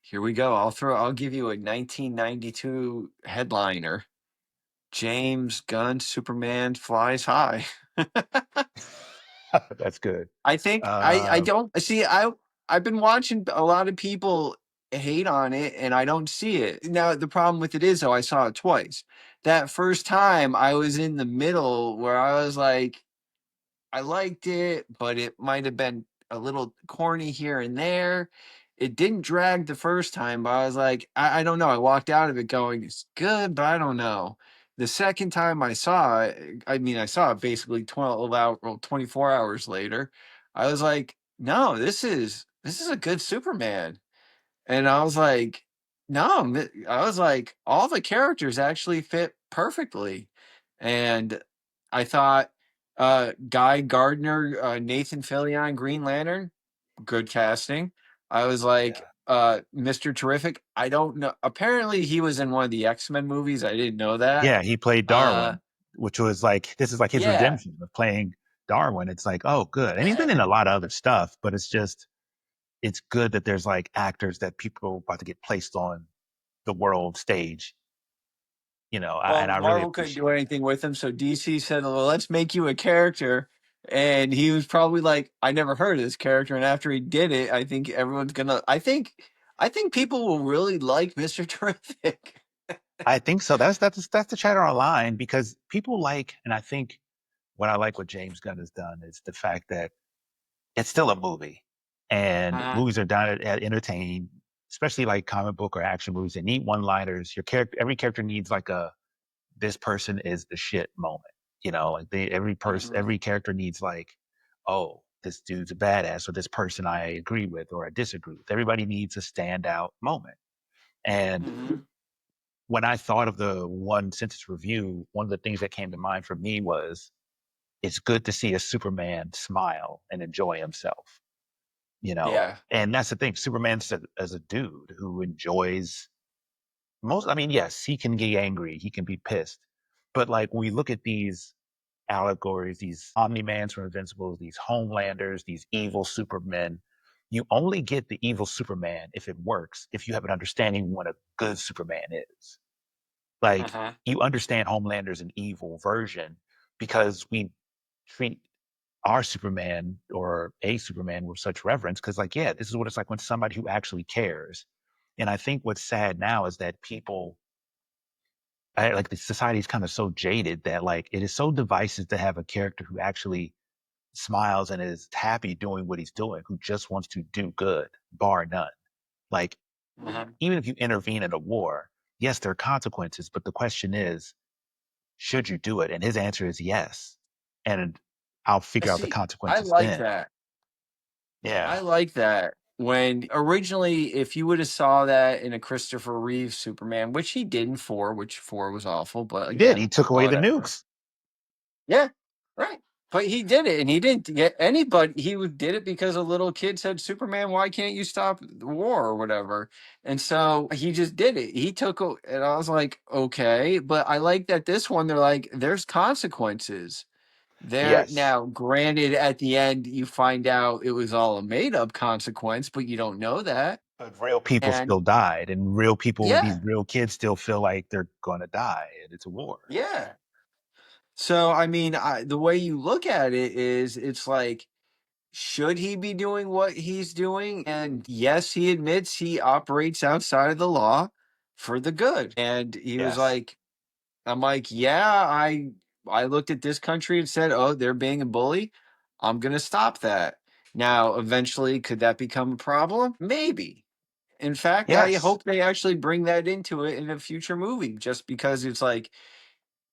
Here we go. I'll give you a 1992 headliner. James Gunn Superman flies high. That's good. I think I Uh, don't see I've been watching a lot of people hate on it and I don't see it. Now the problem with it is though I saw it twice. That first time I was in the middle where I was like I liked it, but it might have been a little corny here and there. It didn't drag the first time, but I was like, I don't know. I walked out of it going, it's good, but I don't know. The second time I saw it, I mean, I saw it basically 24 hours later. I was like, no, this is a good Superman. And I was like, no, I was like, all the characters actually fit perfectly. And I thought Guy Gardner, Nathan Fillion, Green Lantern, good casting. I was like, yeah. Mr. Terrific. I don't know. Apparently, he was in one of the X-Men movies. I didn't know that. Yeah, he played Uh, Darwin, which was like this is like his yeah. redemption of playing Darwin. It's like, oh, good. And he's been in a lot of other stuff, but it's good that there's like actors that people about to get placed on the world stage, Well, and I really Marvel couldn't do appreciate that. anything with him, so DC said, "Well, let's make you a character." And he was probably like, "I never heard of this character." And after he did it, I think everyone's gonna. I think people will really like Mister Terrific. I think so. That's the chatter online because people like, and I think what James Gunn has done is the fact that it's still a movie, and Uh, movies are done at entertain, especially like comic book or action movies. They need one-liners. Every character needs like a this person is the shit moment. Like every mhm. every character needs like, oh. this dude's a badass or this person I agree with or I disagree with. Everybody needs a standout moment. And Mhm. when I thought of the one sentence review, one of the things that came to mind for me was it's good to see a Superman smile and enjoy himself, you know? Yeah. And that's the thing. Superman's as a dude who enjoys I mean, yes, he can get angry, he can be pissed. But like when we look at these allegories, these Omni-Mans from Invincibles, these Homelanders, these evil Supermen, you only get the evil Superman if it works, if you have an understanding what a good Superman is. Like, Mhm. you understand Homelander's an evil version because we treat our Superman or a Superman with such reverence. Because, like, yeah, this is what it's like when somebody who actually cares. And I think what's sad now is that like, the society is kind of so jaded that, like, it is so divisive to have a character who actually smiles and is happy doing what he's doing, who just wants to do good, bar none. Like, Mhm. even if you intervene in a war, yes, there are consequences, but the question is, should you do it? And his answer is yes. And I'll I figure out the see. I consequences like then. that. Yeah. I like that. When originally, if you would have saw that in a Christopher Reeve Superman, which he did in 4, which 4 was awful, but He did. again, He took away the whatever. nukes. Yeah, right. But he did it, and he didn't get anybody. Did it because a little kid said, "Superman, why can't you stop the war or whatever?" And so he just did it. He took, and I was like, "Okay," but I like that this one. They're like, "There's consequences." There Yes. now, granted, at the end, you find out it was all a made up consequence, but you don't know that. But real people And still died, and real people, these yeah, real kids still feel like they're going to die, and it's a war. yeah. So I mean, the way you look at it is, it's like, should he be doing what he's doing? And yes, he admits he operates outside of the law for the good. And he was Yes. like, I'm like, yeah, I looked at this country and said, oh, they're being a bully. I'm gonna stop that. Now, eventually, could that become a problem? Maybe. In fact, I Yes. hope they actually bring that into it in a future movie, just because it's like,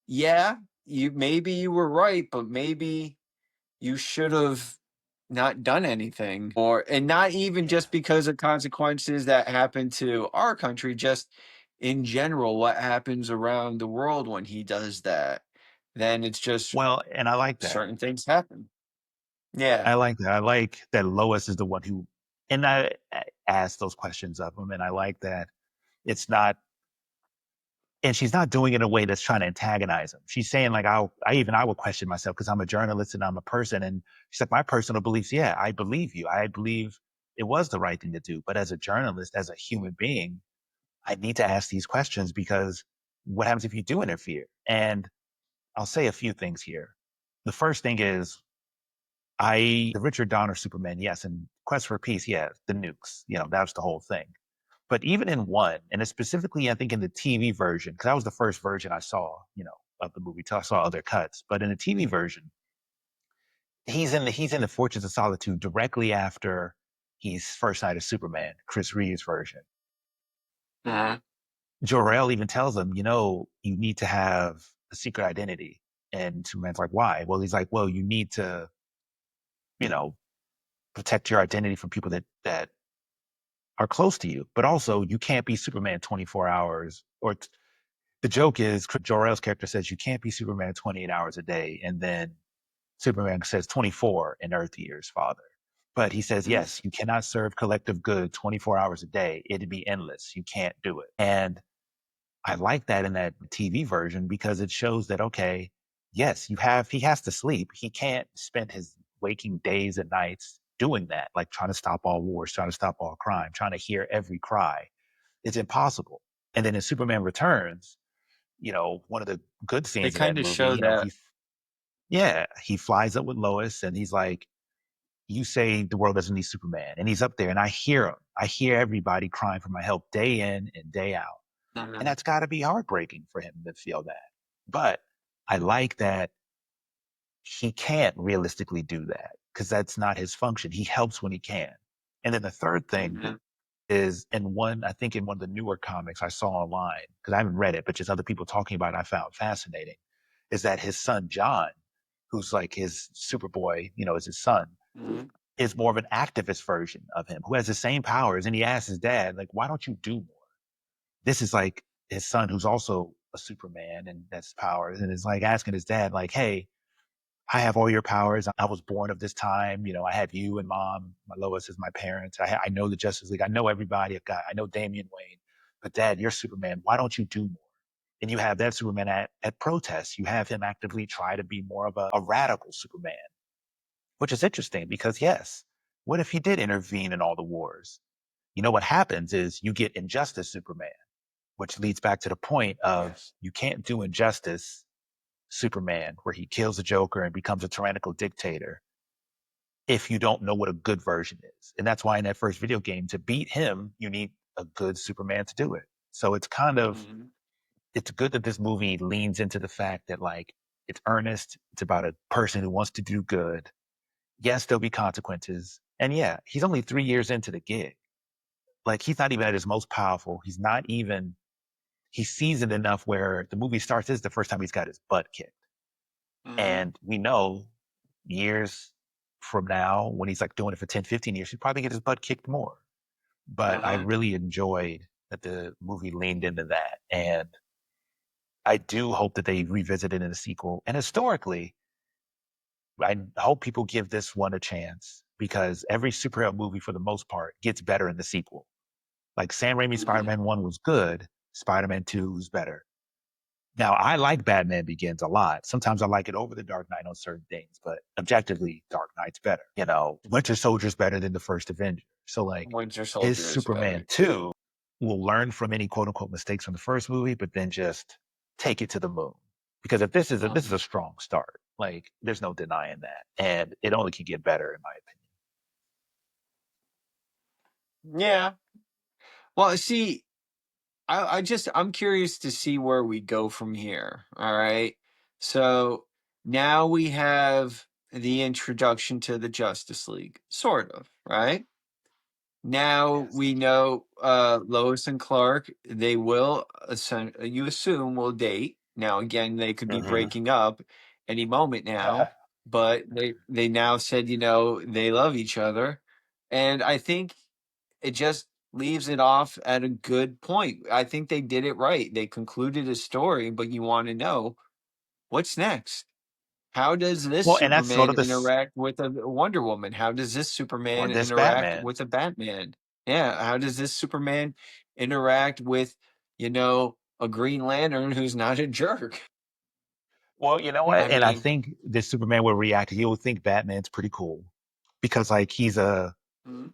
yeah, you were right, but maybe you should have not done anything, or and not even Yeah. just because of consequences that happen to our country, just in general what happens around the world when he does that. Then it's just Well, and I like that. certain things happen. Yeah. I like that. I like that Lois is the one who, and I asked those questions of him, and I like that it's not, and she's not doing it in a way that's trying to antagonize him. She's saying like, I will question myself because I'm a journalist and I'm a person, and she's like, my personal beliefs. Yeah, I believe you. I believe it was the right thing to do. But as a journalist, as a human being, I need to ask these questions because what happens if you do interfere? And I'll say a few things here. The first thing is the Richard Donner Superman, yes, and Quest for Peace, yeah, the nukes, that's the whole thing. But even in one, and it's specifically, I think, in the TV version, because that was the first version I saw, of the movie. Till I saw other cuts, but in the TV version, he's in the Fortress of Solitude directly after he's first sighted Superman, Chris Reeves version. Mhm. Jor-El even tells him, you need to have a secret identity, and Superman's like, why? Well, he's like, well, you need to, you know, protect your identity from people that are close to you. But also, you can't be Superman 24 hours. The joke is, Jor-El's character says you can't be Superman 28 hours a day, and then Superman says 24 in Earth years, Father. But he says, Mhm. yes, you cannot serve collective good 24 hours a day. It'd be endless. You can't do it. And I like that in that TV version because it shows that, okay, yes, he has to sleep. He can't spend his waking days and nights doing that, like trying to stop all wars, trying to stop all crime, trying to hear every cry. It's impossible. And then in Superman Returns, one of the good They scenes in that kind of movie, show that. yeah, he flies up with Lois and he's like, you say the world doesn't need Superman. And he's up there and I hear him. I hear everybody crying for my help day in and day out. And Mhm. that's got to be heartbreaking for him to feel that. But I like that he can't realistically do that because that's not his function. He helps when he can. And then the third thing Mhm. is I think in one of the newer comics I saw online, because I haven't read it, but just other people talking about it, I found fascinating, is that his son, John, who's like his Superboy, is his son. Mhm. is more of an activist version of him who has the same powers. And he asks his dad, like, why don't you do more? This is like his son, who's also a Superman and that's powers. And it's like asking his dad, like, hey, I have all your powers. I was born of this time. You know, I had you and mom. My Lois is my parents. I know the Justice League. I know everybody. I know Damian Wayne. But dad, you're Superman. Why don't you do more? And you have that Superman at protests. You have him actively try to be more of a radical Superman, which is interesting because, yes, what if he did intervene in all the wars? You know, what happens is you get Injustice Superman, which leads back to the point of Yes. you can't do Injustice Superman, where he kills the Joker and becomes a tyrannical dictator, if you don't know what a good version is. And that's why in that first video game, to beat him, you need a good Superman to do it. So it's kind of, Mhm. it's good that this movie leans into the fact that, like, it's earnest. It's about a person who wants to do good. Yes, there'll be consequences. And yeah, he's only 3 years into the gig. Like, he's not even at his most powerful. He's not even, he's seasoned enough where the movie starts. This is the first time he's got his butt kicked. Mhm. And we know years from now, when he's like doing it for 10, 15 years, he'd probably get his butt kicked more. But I Mhm. really enjoyed that the movie leaned into that. And I do hope that they revisit it in a sequel. And historically, I hope people give this one a chance because every superhero movie, for the most part, gets better in the sequel. Like Sam Raimi's Spider Mhm. Man 1 was good, Spider Man 2 was better. Now, I like Batman Begins a lot. Sometimes I like it over The Dark Knight on certain things, but objectively, Dark Knight's better. You know, Winter Soldier's better than the first Avenger. So, like, Winter his Soldier is Superman better. 2 will learn from any quote unquote mistakes from the first movie, but then just take it to the moon. Because if this is a Mhm. strong start. Like, there's no denying that. And it only can get better, in my opinion. Yeah. Well, see, I'm curious to see where we go from here. All right. So now we have the introduction to the Justice League, sort of, right? Now Yes. we know Lois and Clark, they will you assume will date. Now again, they could be Mm-hmm. breaking up any moment now, but they now said, they love each other. And I think it just leaves it off at a good point. I think they did it right. They concluded a story, but you want to know what's next. How does this Well, and that's sort Superman of this, interact with a Wonder Woman? How does this or Superman this interact Batman. with a Batman? Yeah, how does this Superman interact with, a Green Lantern who's not a jerk? Well, you know I what? And I mean, think this Superman will react. He'll think Batman's pretty cool because, like, he's a mhm.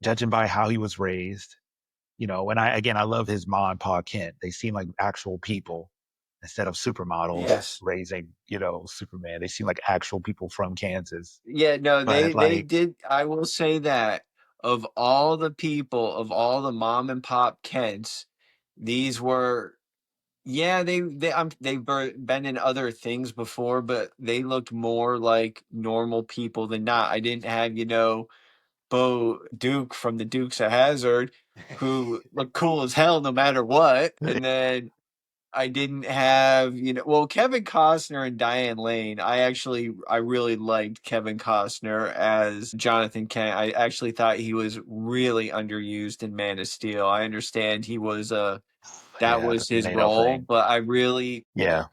judging by how he was raised, you know. And I love his mom and pa Kent. They seem like actual people instead of supermodels Yes. raising, Superman. They seem like actual people from Kansas. Yeah, no, But they like, did. I will say that of all the people, of all the mom and pop Kents, these were. Yeah, been in other things before, but they looked more like normal people than not. I didn't have, Bo Duke from the Dukes of Hazzard, who looked cool as hell no matter what. And then I didn't have, well, Kevin Costner and Diane Lane. I really liked Kevin Costner as Jonathan Kent. I actually thought he was really underused in Man of Steel. I understand that yeah, the was his tornado role, thing. but Yeah.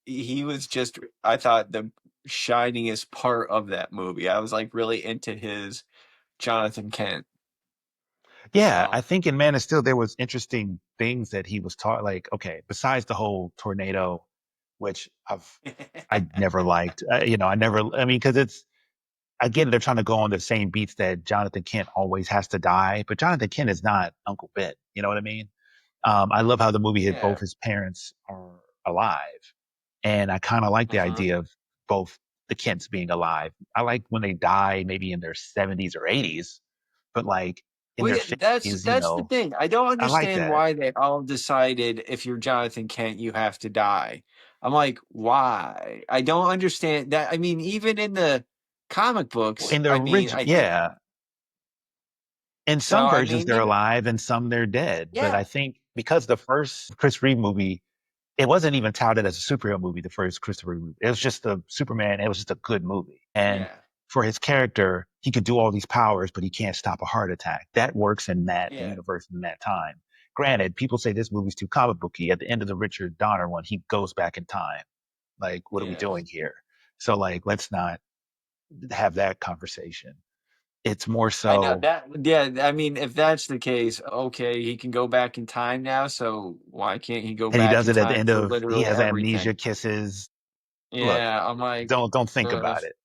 he was just, I thought, the shiningest part of that movie. I was like really into his Jonathan Kent. Yeah, So I think in Man of Steel there was interesting things that he was taught. Like, okay, besides the whole tornado, which I never liked. I never. I mean, because it's again they're trying to go on the same beats that Jonathan Kent always has to die, but Jonathan Kent is not Uncle Ben. You know what I mean? I love how the movie hit yeah. both his parents are alive, and I kind of like the Uh-huh. idea of both the Kents being alive. I like when they die, maybe in their 70s or 80s, but like in Well, their yeah, that's 50s, that's the thing. I don't I like understand that. why they all decided if you're Jonathan Kent, you have to die. I'm like, why? I don't understand that. I mean, even in the comic Well, books, in the I mean, original, I think yeah, in so. some I versions mean, they're even alive and some they're dead. But I yeah, think because the first Chris Reeve movie, it wasn't even touted as a superhero movie, the first Christopher movie. It was just a Superman. It was just a good movie. And yeah. for his character, he could do all these powers, but he can't stop a heart attack. That works in that Yeah. universe in that time. Granted, people say this movie's too comic booky. At the end of the Richard Donner one, he goes back in time. Like, what are we Yeah. doing here? So, like, let's not have that conversation. It's more I know so, that. Yeah, I mean, if that's the case, okay, he can go back in time now. So why can't he go and he back does in it at the time end for of, he literally has amnesia, everything? kisses. Look, Yeah, I'm like, don't think ugh. about it.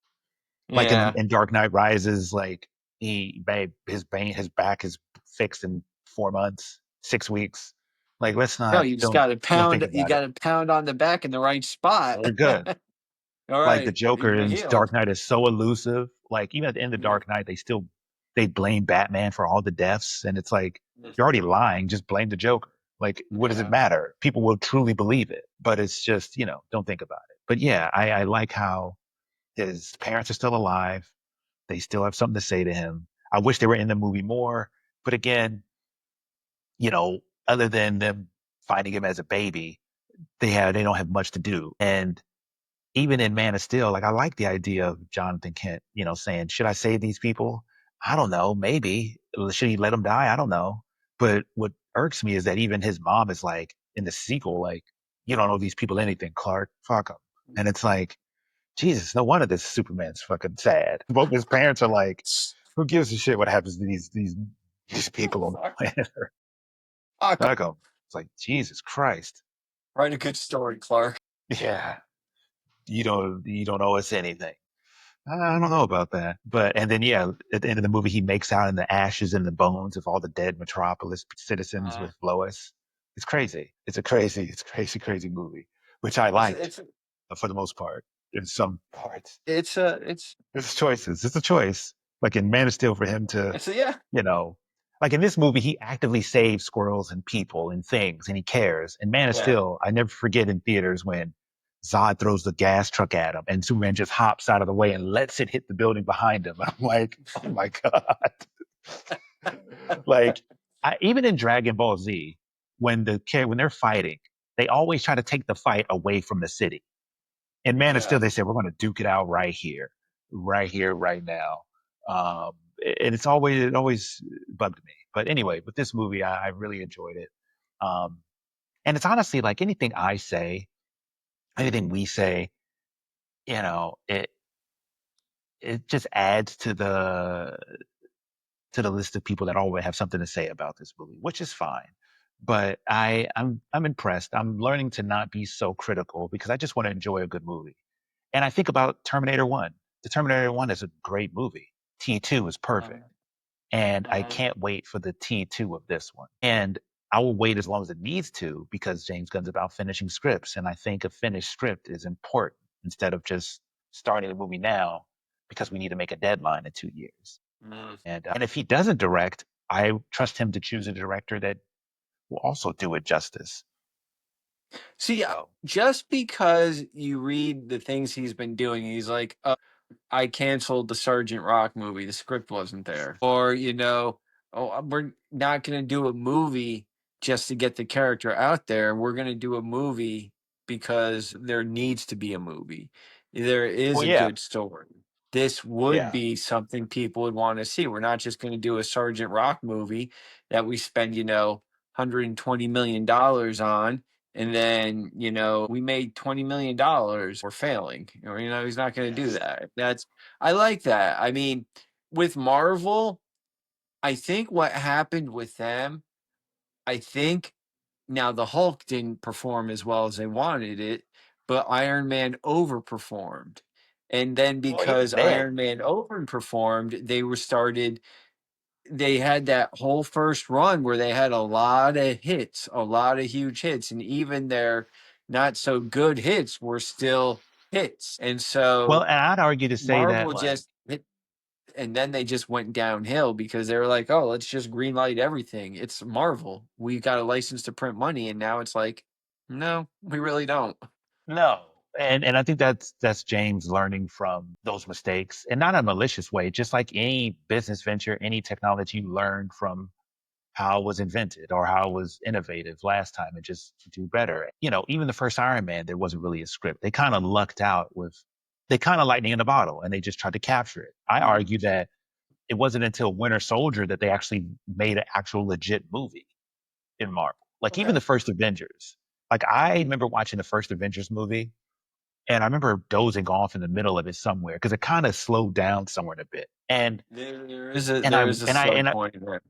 Like Yeah. in Dark Knight Rises, like his back is fixed in 4 months, 6 weeks. Like let's No, not you just got to don't think pound. You about it. got to pound on the back in the right spot. We're good. All Like the right, Joker you're in healed. Dark Knight is so elusive. Like even at the end of Yeah. Dark Knight, they blame Batman for all the deaths, and it's like you're already lying. Just blame the Joker. Like what does it Yeah. matter? People will truly believe it, but it's just don't think about it. But yeah, I like how his parents are still alive. They still have something to say to him. I wish they were in the movie more, but again, you know, other than them finding him as a baby, they don't have much to do. And even in Man of Steel, like I like the idea of Jonathan Kent, saying, "Should I save these people? I don't know. Maybe should he let them die? I don't know." But what irks me is that even his mom is like in the sequel, like, "You don't owe these people anything, Clark. Fuck them." And it's like, Jesus, no wonder this Superman's fucking sad. Both his parents are like, who gives a shit what happens to these people on the Fuck. planet Earth? Fuck 'em. Fuck 'em. It's like Jesus Christ. Write a good story, Clark. Yeah, you don't owe us anything. I don't know about that, but and then yeah, at the end of the movie, he makes out in the ashes and the bones of all the dead Metropolis citizens Uh, with Lois. It's crazy. It's crazy, crazy movie, which I it's liked it's for the most part. In some parts, it's there's choices. It's a choice. Like in Man of Steel, for him to it's a, yeah. you know, like in this movie, he actively saves squirrels and people and things, and he cares. And Man of Yeah. Steel, I never forget in theaters when Zod throws the gas truck at him, and Superman just hops out of the way and lets it hit the building behind him. I'm like, oh my god! Like, even in Dragon Ball Z, when they're fighting, they always try to take the fight away from the city. In Man of Steel, Yeah. they said we're going to duke it out right here, right now. And it always bugged me. But anyway, with this movie, I really enjoyed it. Um, and it's honestly like anything I say, anything we say, it just adds to the list of people that always have something to say about this movie, which is fine. But I'm impressed. I'm learning to not be so critical because I just want to enjoy a good movie. And I think about Terminator 1. The Terminator 1 is a great movie. T2 is perfect. And I Uh, can't wait for the T2 of this one. And I will wait as long as it needs to because James Gunn's about finishing scripts. And I think a finished script is important instead of just starting the movie now because we need to make a deadline in 2 years. mm. And if he doesn't direct, I trust him to choose a director that will also do it justice. See, So, just because you read the things he's been doing, he's like, I canceled the Sergeant Rock movie. The script wasn't there. Or, oh, we're not going to do a movie just to get the character out there. We're going to do a movie because there needs to be a movie. There is well, a yeah, good story. This would yeah. be something people would want to see. We're not just going to do a Sergeant Rock movie that we spend, $120 million on, and then we made $20 million. We're failing, or he's not going to do Yes. that. I like that. I mean, with Marvel, I think what happened with them, I think now the Hulk didn't perform as well as they wanted it, but Iron Man overperformed. And then Well, even because then, Iron Man overperformed, they had that whole first run where they had a lot of hits, a lot of huge hits, and even their not so good hits were still hits. And well, so and I'd argue to say that Marvel like just hit, and then they just went downhill because they were like, "Oh, let's just greenlight everything. It's Marvel. We got a license to print money." And now it's like, "No, we really don't." no. And I think that's James learning from those mistakes and not in a malicious way, just like any business venture, any technology you learn from how it was invented or how it was innovative last time and just do better. Even the first Iron Man, there wasn't really a script. They kind of lucked out with they kind of lightning in a bottle and they just tried to capture it. I Mhm. argue that it wasn't until Winter Soldier that they actually made an actual legit movie in Marvel. Like even Okay. the first Avengers. Like I remember watching the first Avengers movie and I remember dozing off in the middle of it somewhere because it kind of slowed down somewhere a bit. And I There is a and I slow and I, point there.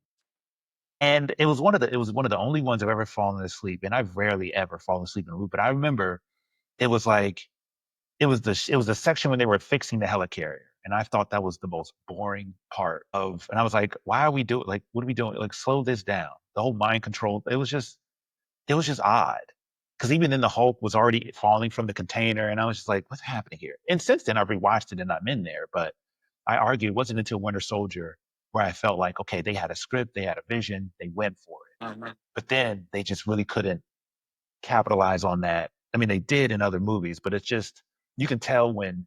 and it was one of the only ones I've ever fallen asleep. And I've rarely ever fallen asleep in a movie, but I remember it was like it was the section when they were fixing the helicarrier. And I thought that was the most boring part of, and I was like, why are we doing, like, what are we doing? Like, slow this down. The whole mind control, it was just odd. Cause even then the Hulk was already falling from the container. And I was just like, what's happening here? And since then I've rewatched it and I'm in there. But I argue it wasn't until Winter Soldier where I felt like, okay, they had a script, they had a vision, they went for it. Mhm. But then they just really couldn't capitalize on that. I mean, they did in other movies, but it's just, you can tell when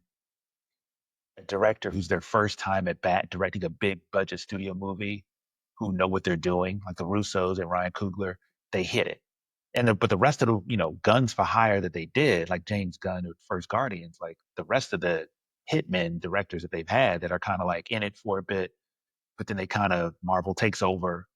a director who's their first time at bat directing a big budget studio movie who know what they're doing, like the Russos and Ryan Coogler, they hit it. But the rest of the guns for hire that they did, like James Gunn with First Guardians, like the rest of the hitmen directors that they've had that are kind of like in it for a bit, but then they kind of Marvel takes over.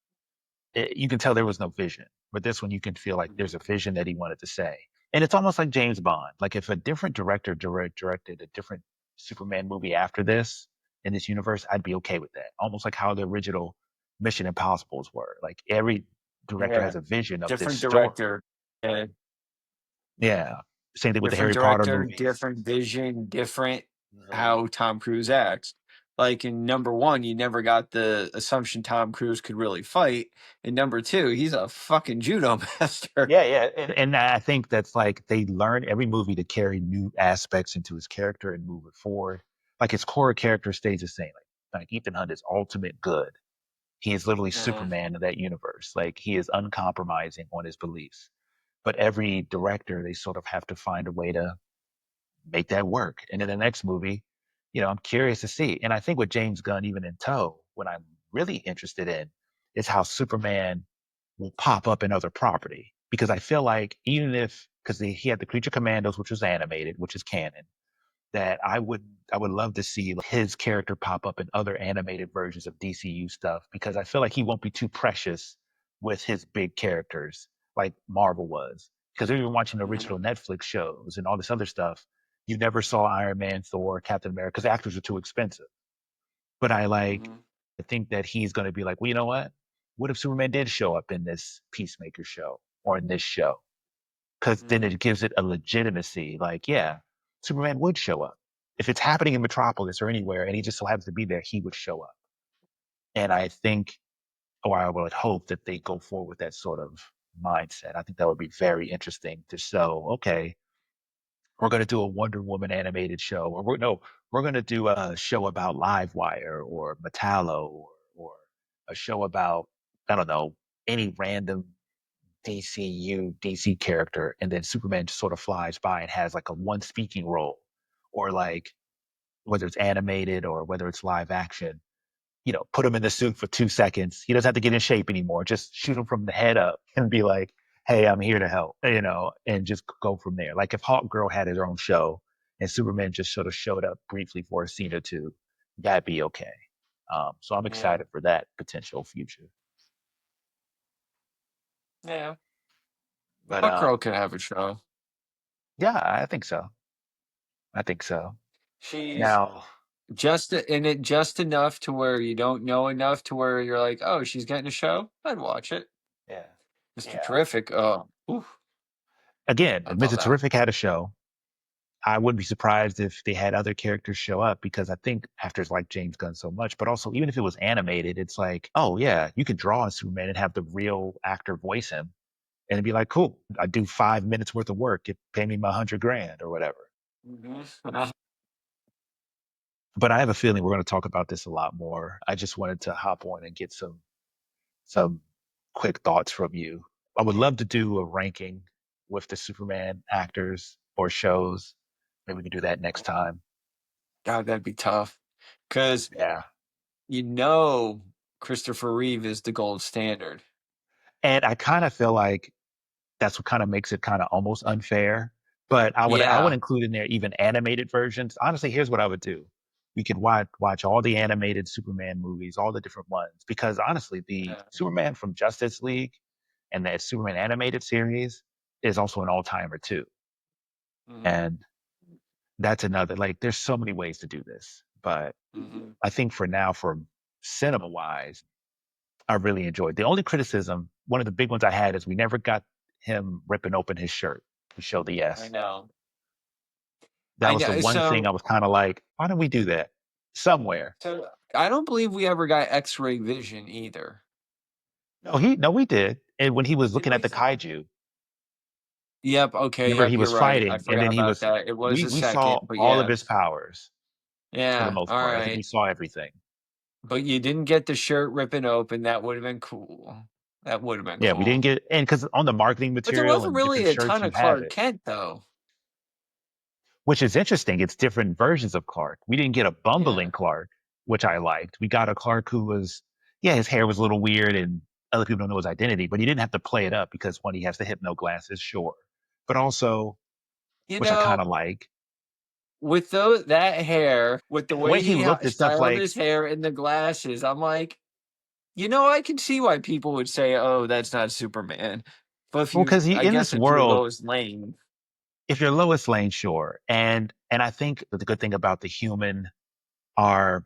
You can tell there was no vision. But this one, you can feel like there's Mhm. a vision that he wanted to say. And it's almost like James Bond. Like if a different director directed a different Superman movie after this in this universe, I'd be okay with that. Almost like how the original Mission Impossibles were. Like every director Yeah. has a vision of this Different story. director. Yeah. Yeah. Same thing with the Different Harry Potter director, movies. different vision, different Mhm. how Tom Cruise acts. Like in number one, you never got the assumption Tom Cruise could really fight. In number two, he's a fucking judo master. Yeah, yeah. And I think that's like they learn every movie to carry new aspects into his character and move it forward. Like his core character stays the same. Like Ethan Hunt is ultimate good. He is literally Uh-huh. Superman of that universe. Like he is uncompromising on his beliefs. But every director, they sort of have to find a way to make that work. And in the next movie, I'm curious to see. And I think with James Gunn even in tow, what I'm really interested in is how Superman will pop up in other property. Because I feel like even if because he had the Creature Commandos, which was animated, which is canon, that I would love to see his character pop up in other animated versions of DCU stuff because I feel like he won't be too precious with his big characters like Marvel was. Because even watching the Mhm. original Netflix shows and all this other stuff, you never saw Iron Man, Thor, Captain America because the actors are too expensive. But Mhm. I think that he's going to be like, well, you know what? What if Superman did show up in this Peacemaker show or in this show? Because then Mhm. it gives it a legitimacy. Like, yeah, Superman would show up. If it's happening in Metropolis or anywhere and he just so happens to be there, he would show up. And I think, or I would hope that they go forward with that sort of mindset. I think that would be very interesting to show, okay, we're going to do a Wonder Woman animated show, or we're going to do a show about Livewire or Metallo or a show about, I don't know, any random DC character, and then Superman just sort of flies by and has like a one speaking role, or like whether it's animated or whether it's live action, put him in the suit for 2 seconds. He doesn't have to get in shape anymore. Just shoot him from the head up and be like, "Hey, I'm here to help," and just go from there. Like if Hawk Girl had her own show and Superman just sort of showed up briefly for a scene or two, that'd be okay. So I'm Yeah. excited for that potential future. Yeah. But Hawk Girl could have a show. yeah, I think so. I think so. She's Now, in it just enough to where you don't know enough to where you're like, oh, she's getting a show. I'd watch it. yeah, Mr. yeah. Terrific. Oh, oof, Again, I if love Mr. that. Terrific had a show, I wouldn't be surprised if they had other characters show up because I think actors like James Gunn so much. But also, even if it was animated, it's like, oh yeah, you could draw on Superman and have the real actor voice him, and it'd be like, cool. I do 5 minutes worth of work. It pay me my 100 grand or whatever. Mhm. But I have a feeling we're going to talk about this a lot more. I just wanted to hop on and get some quick thoughts from you. I would love to do a ranking with the Superman actors or shows. Maybe we can do that next time. God, that'd be tough. Because Yeah. you know Christopher Reeve is the gold standard. And I kind of feel like that's what kind of makes it kind of almost unfair But I would Yeah. include in there even animated versions. Honestly, here's what I would do. We could watch all the animated Superman movies, all the different ones, because honestly, the Yeah. Superman from Justice League and that Superman animated series is also an all timer too. Mhm. And that's another, like, there's so many ways to do this. But Mhm. I think for now, for cinema wise, I really enjoyed. The only criticism, one of the big ones I had, is we never got him ripping open his shirt to show the I S. know. That I was the know. one thing I was kind of like, why don't we do that somewhere? So I don't believe we ever got X-ray vision either. No, we did. And when he was Did looking at we? the kaiju, Yep. Okay. remember Yep. he You're was right. I fighting, and forgot then about that. It was a we saw second, but all of yeah. his powers for the Yeah. most All part. I think we right. saw everything. But you didn't get the shirt ripping open. That would have been cool. That would have been Yeah, we didn't cool. get, and because on the marketing But there material wasn't and really different a shirts, ton you of have Clark it, Kent, though. which is interesting. It's different versions of Clark. We didn't get a Yeah. bumbling Clark, which I liked. We got a Clark who was, yeah, his hair was a little weird and other people don't know his identity, but he didn't have to play it up because when he has the hypno glasses, sure. But also, You which I kind know, of like, with that hair, with the the way way he he looked and stuff, styled like, his hair and the glasses, I'm like, I can see why people would say, "Oh, that's not Superman." But well, because I in guess this if you're world, Lois Lane, if you're Lois Lane, sure. And I think that the good thing about the human are,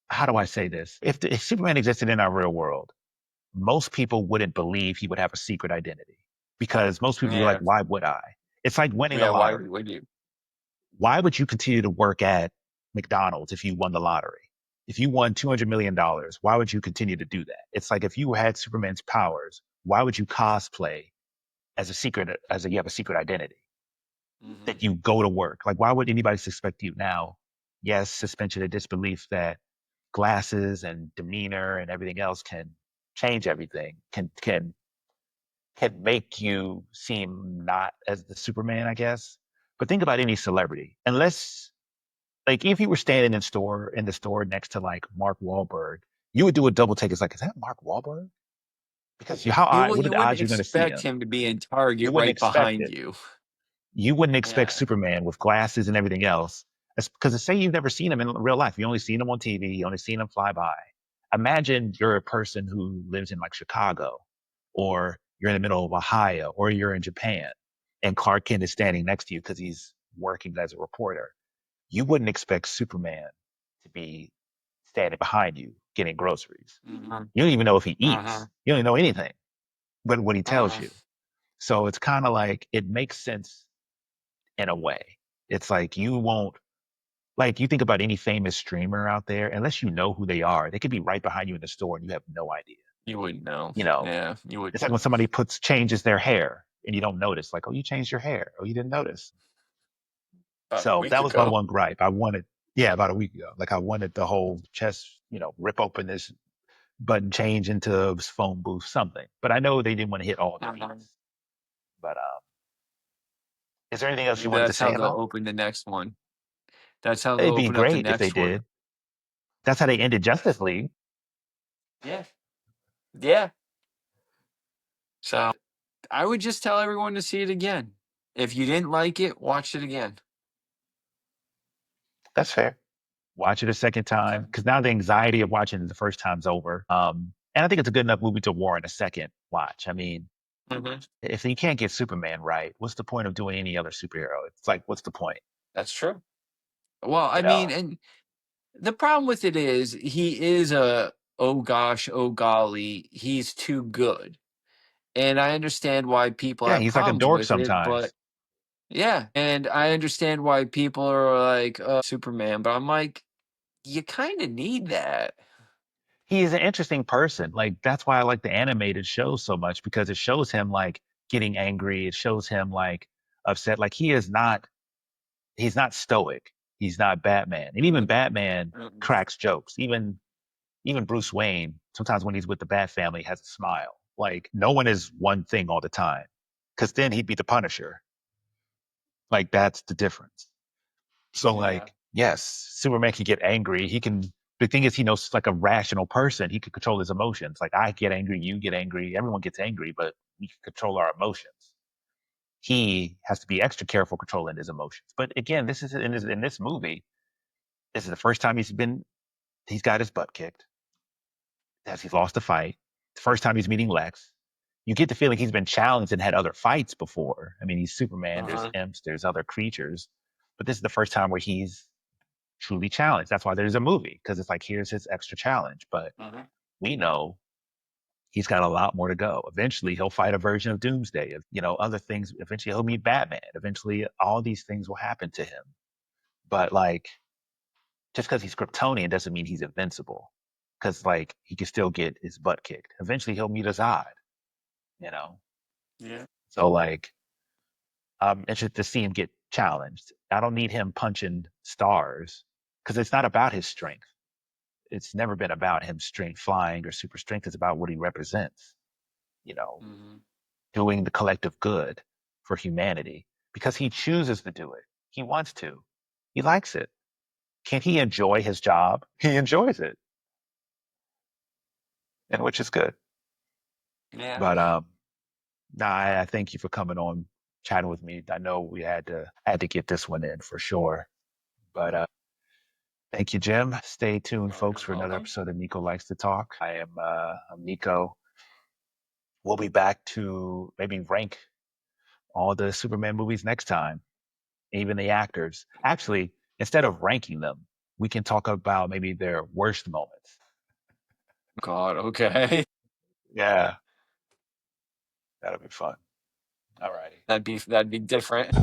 how do I say this? If Superman existed in our real world, most people wouldn't believe he would have a secret identity because most people would be like, yeah, why would I? It's like winning the yeah, why lottery. would you? Why would you continue to work at McDonald's if you won the lottery? If you won $200 million, why would you continue to do that? It's like if you had Superman's powers, why would you cosplay as a secret, you have a secret identity Hmm. that you go to work? Like, why would anybody suspect you now? Yes, suspension of disbelief that glasses and demeanor and everything else can change everything, can make you seem not as the Superman, I guess. But think about any celebrity. Unless, like, if you were standing in the store next to like Mark Wahlberg, you would do a double take. It's like, is that Mark Wahlberg? Because what are You the wouldn't odds you're going to see expect him? him to be in You Target wouldn't right expect behind it. you. You wouldn't expect Yeah. Superman with glasses and everything else. Because say you've never seen him in real life. You only seen him on TV. You only seen him fly by. Imagine you're a person who lives in like Chicago, or you're in the middle of Ohio, or you're in Japan, and Clark Kent is standing next to you because he's working as a reporter. You wouldn't expect Superman to be standing behind you getting groceries. Hmm. You don't even know if he Hmm. eats. You don't even know anything but what he tells Hmm. you. So it's kind of like it makes sense in a way. It's like you won't, like, you think about any famous streamer out there, unless you know who they are, they could be right behind you in the store and you have no idea. You wouldn't know. You know, Yeah, you it's wouldn't like when know. somebody changes their hair and you don't notice, like, oh, you changed your hair. Oh, you didn't notice. About a So week that was my ago. one gripe. I wanted, yeah, about a week ago, like I wanted the whole chest, rip open this button, change into a phone booth, something. But I know they didn't want to hit all the Mhm. beats. But is there anything else you wanted to That's say how they'll about? open the next one. That's how they'll It'd be open up the great if they next one. did. That's how they ended Justice League. Yeah. Yeah. So I would just tell everyone to see it again. If you didn't like it, watch it again. That's fair. Watch it a second Okay. time because now the anxiety of watching it the first time's over. And I think it's a good enough movie to warrant a second watch. I mean, Hmm. if you can't get Superman right, what's the point of doing any other superhero? It's like, what's the point? That's true. Well, You I mean, know? and the problem with it is he is a oh gosh, oh golly, he's too good. And I understand why people Yeah, have he's like a problems dork with it, but sometimes. yeah, and I understand why people are like, "Oh, Superman," but I'm like, you kind of need that. He is an interesting person. Like that's why I like the animated shows so much because it shows him like getting angry. It shows him like upset. Like he's not stoic. He's not Batman. And even Mhm. Batman Mhm. cracks jokes. Even Bruce Wayne, sometimes when he's with the Bat family, has a smile. Like no one is one thing all the time. Cause then he'd be the Punisher. Like that's the difference. So Yeah. like, yes, Superman can get angry. The thing is he knows like a rational person. He can control his emotions. Like I get angry, you get angry, everyone gets angry, but we can control our emotions. he has to be extra careful controlling his emotions. But again, this is in this movie. This is the first time he's got his butt kicked. As he's lost a fight. The first time he's meeting Lex. You get the feeling he's been challenged and had other fights before. I mean, he's Superman. There's Uh-huh. imps. There's other creatures. But this is the first time where he's truly challenged. That's why there's a movie, because it's like here's his extra challenge. But Uh-huh. we know he's got a lot more to go. Eventually, he'll fight a version of Doomsday. Other things. Eventually, he'll meet Batman. Eventually, all these things will happen to him. But like, just because he's Kryptonian doesn't mean he's invincible. Because like, he can still get his butt kicked. Eventually, he'll meet Azad. You know. Yeah. So like, I'm interested to see him get challenged. I don't need him punching stars because it's not about his strength. It's never been about him strength flying or super strength. It's about what he represents. You know, Mm-hmm. doing the collective good for humanity because he chooses to do it. He wants to. He likes it. Can he enjoy his job? He enjoys it, and which is good. Yeah. But nah, I thank you for coming on, chatting with me. I know we had to get this one in for sure. But thank you, Jim. Stay tuned, Oh, folks, you're for another welcome. episode of Nico Likes to Talk. I'm Nico. We'll be back to maybe rank all the Superman movies next time, even the actors. Actually, instead of ranking them, we can talk about maybe their worst moments. God, okay. Yeah, that'll be fun. All righty. That'd be different.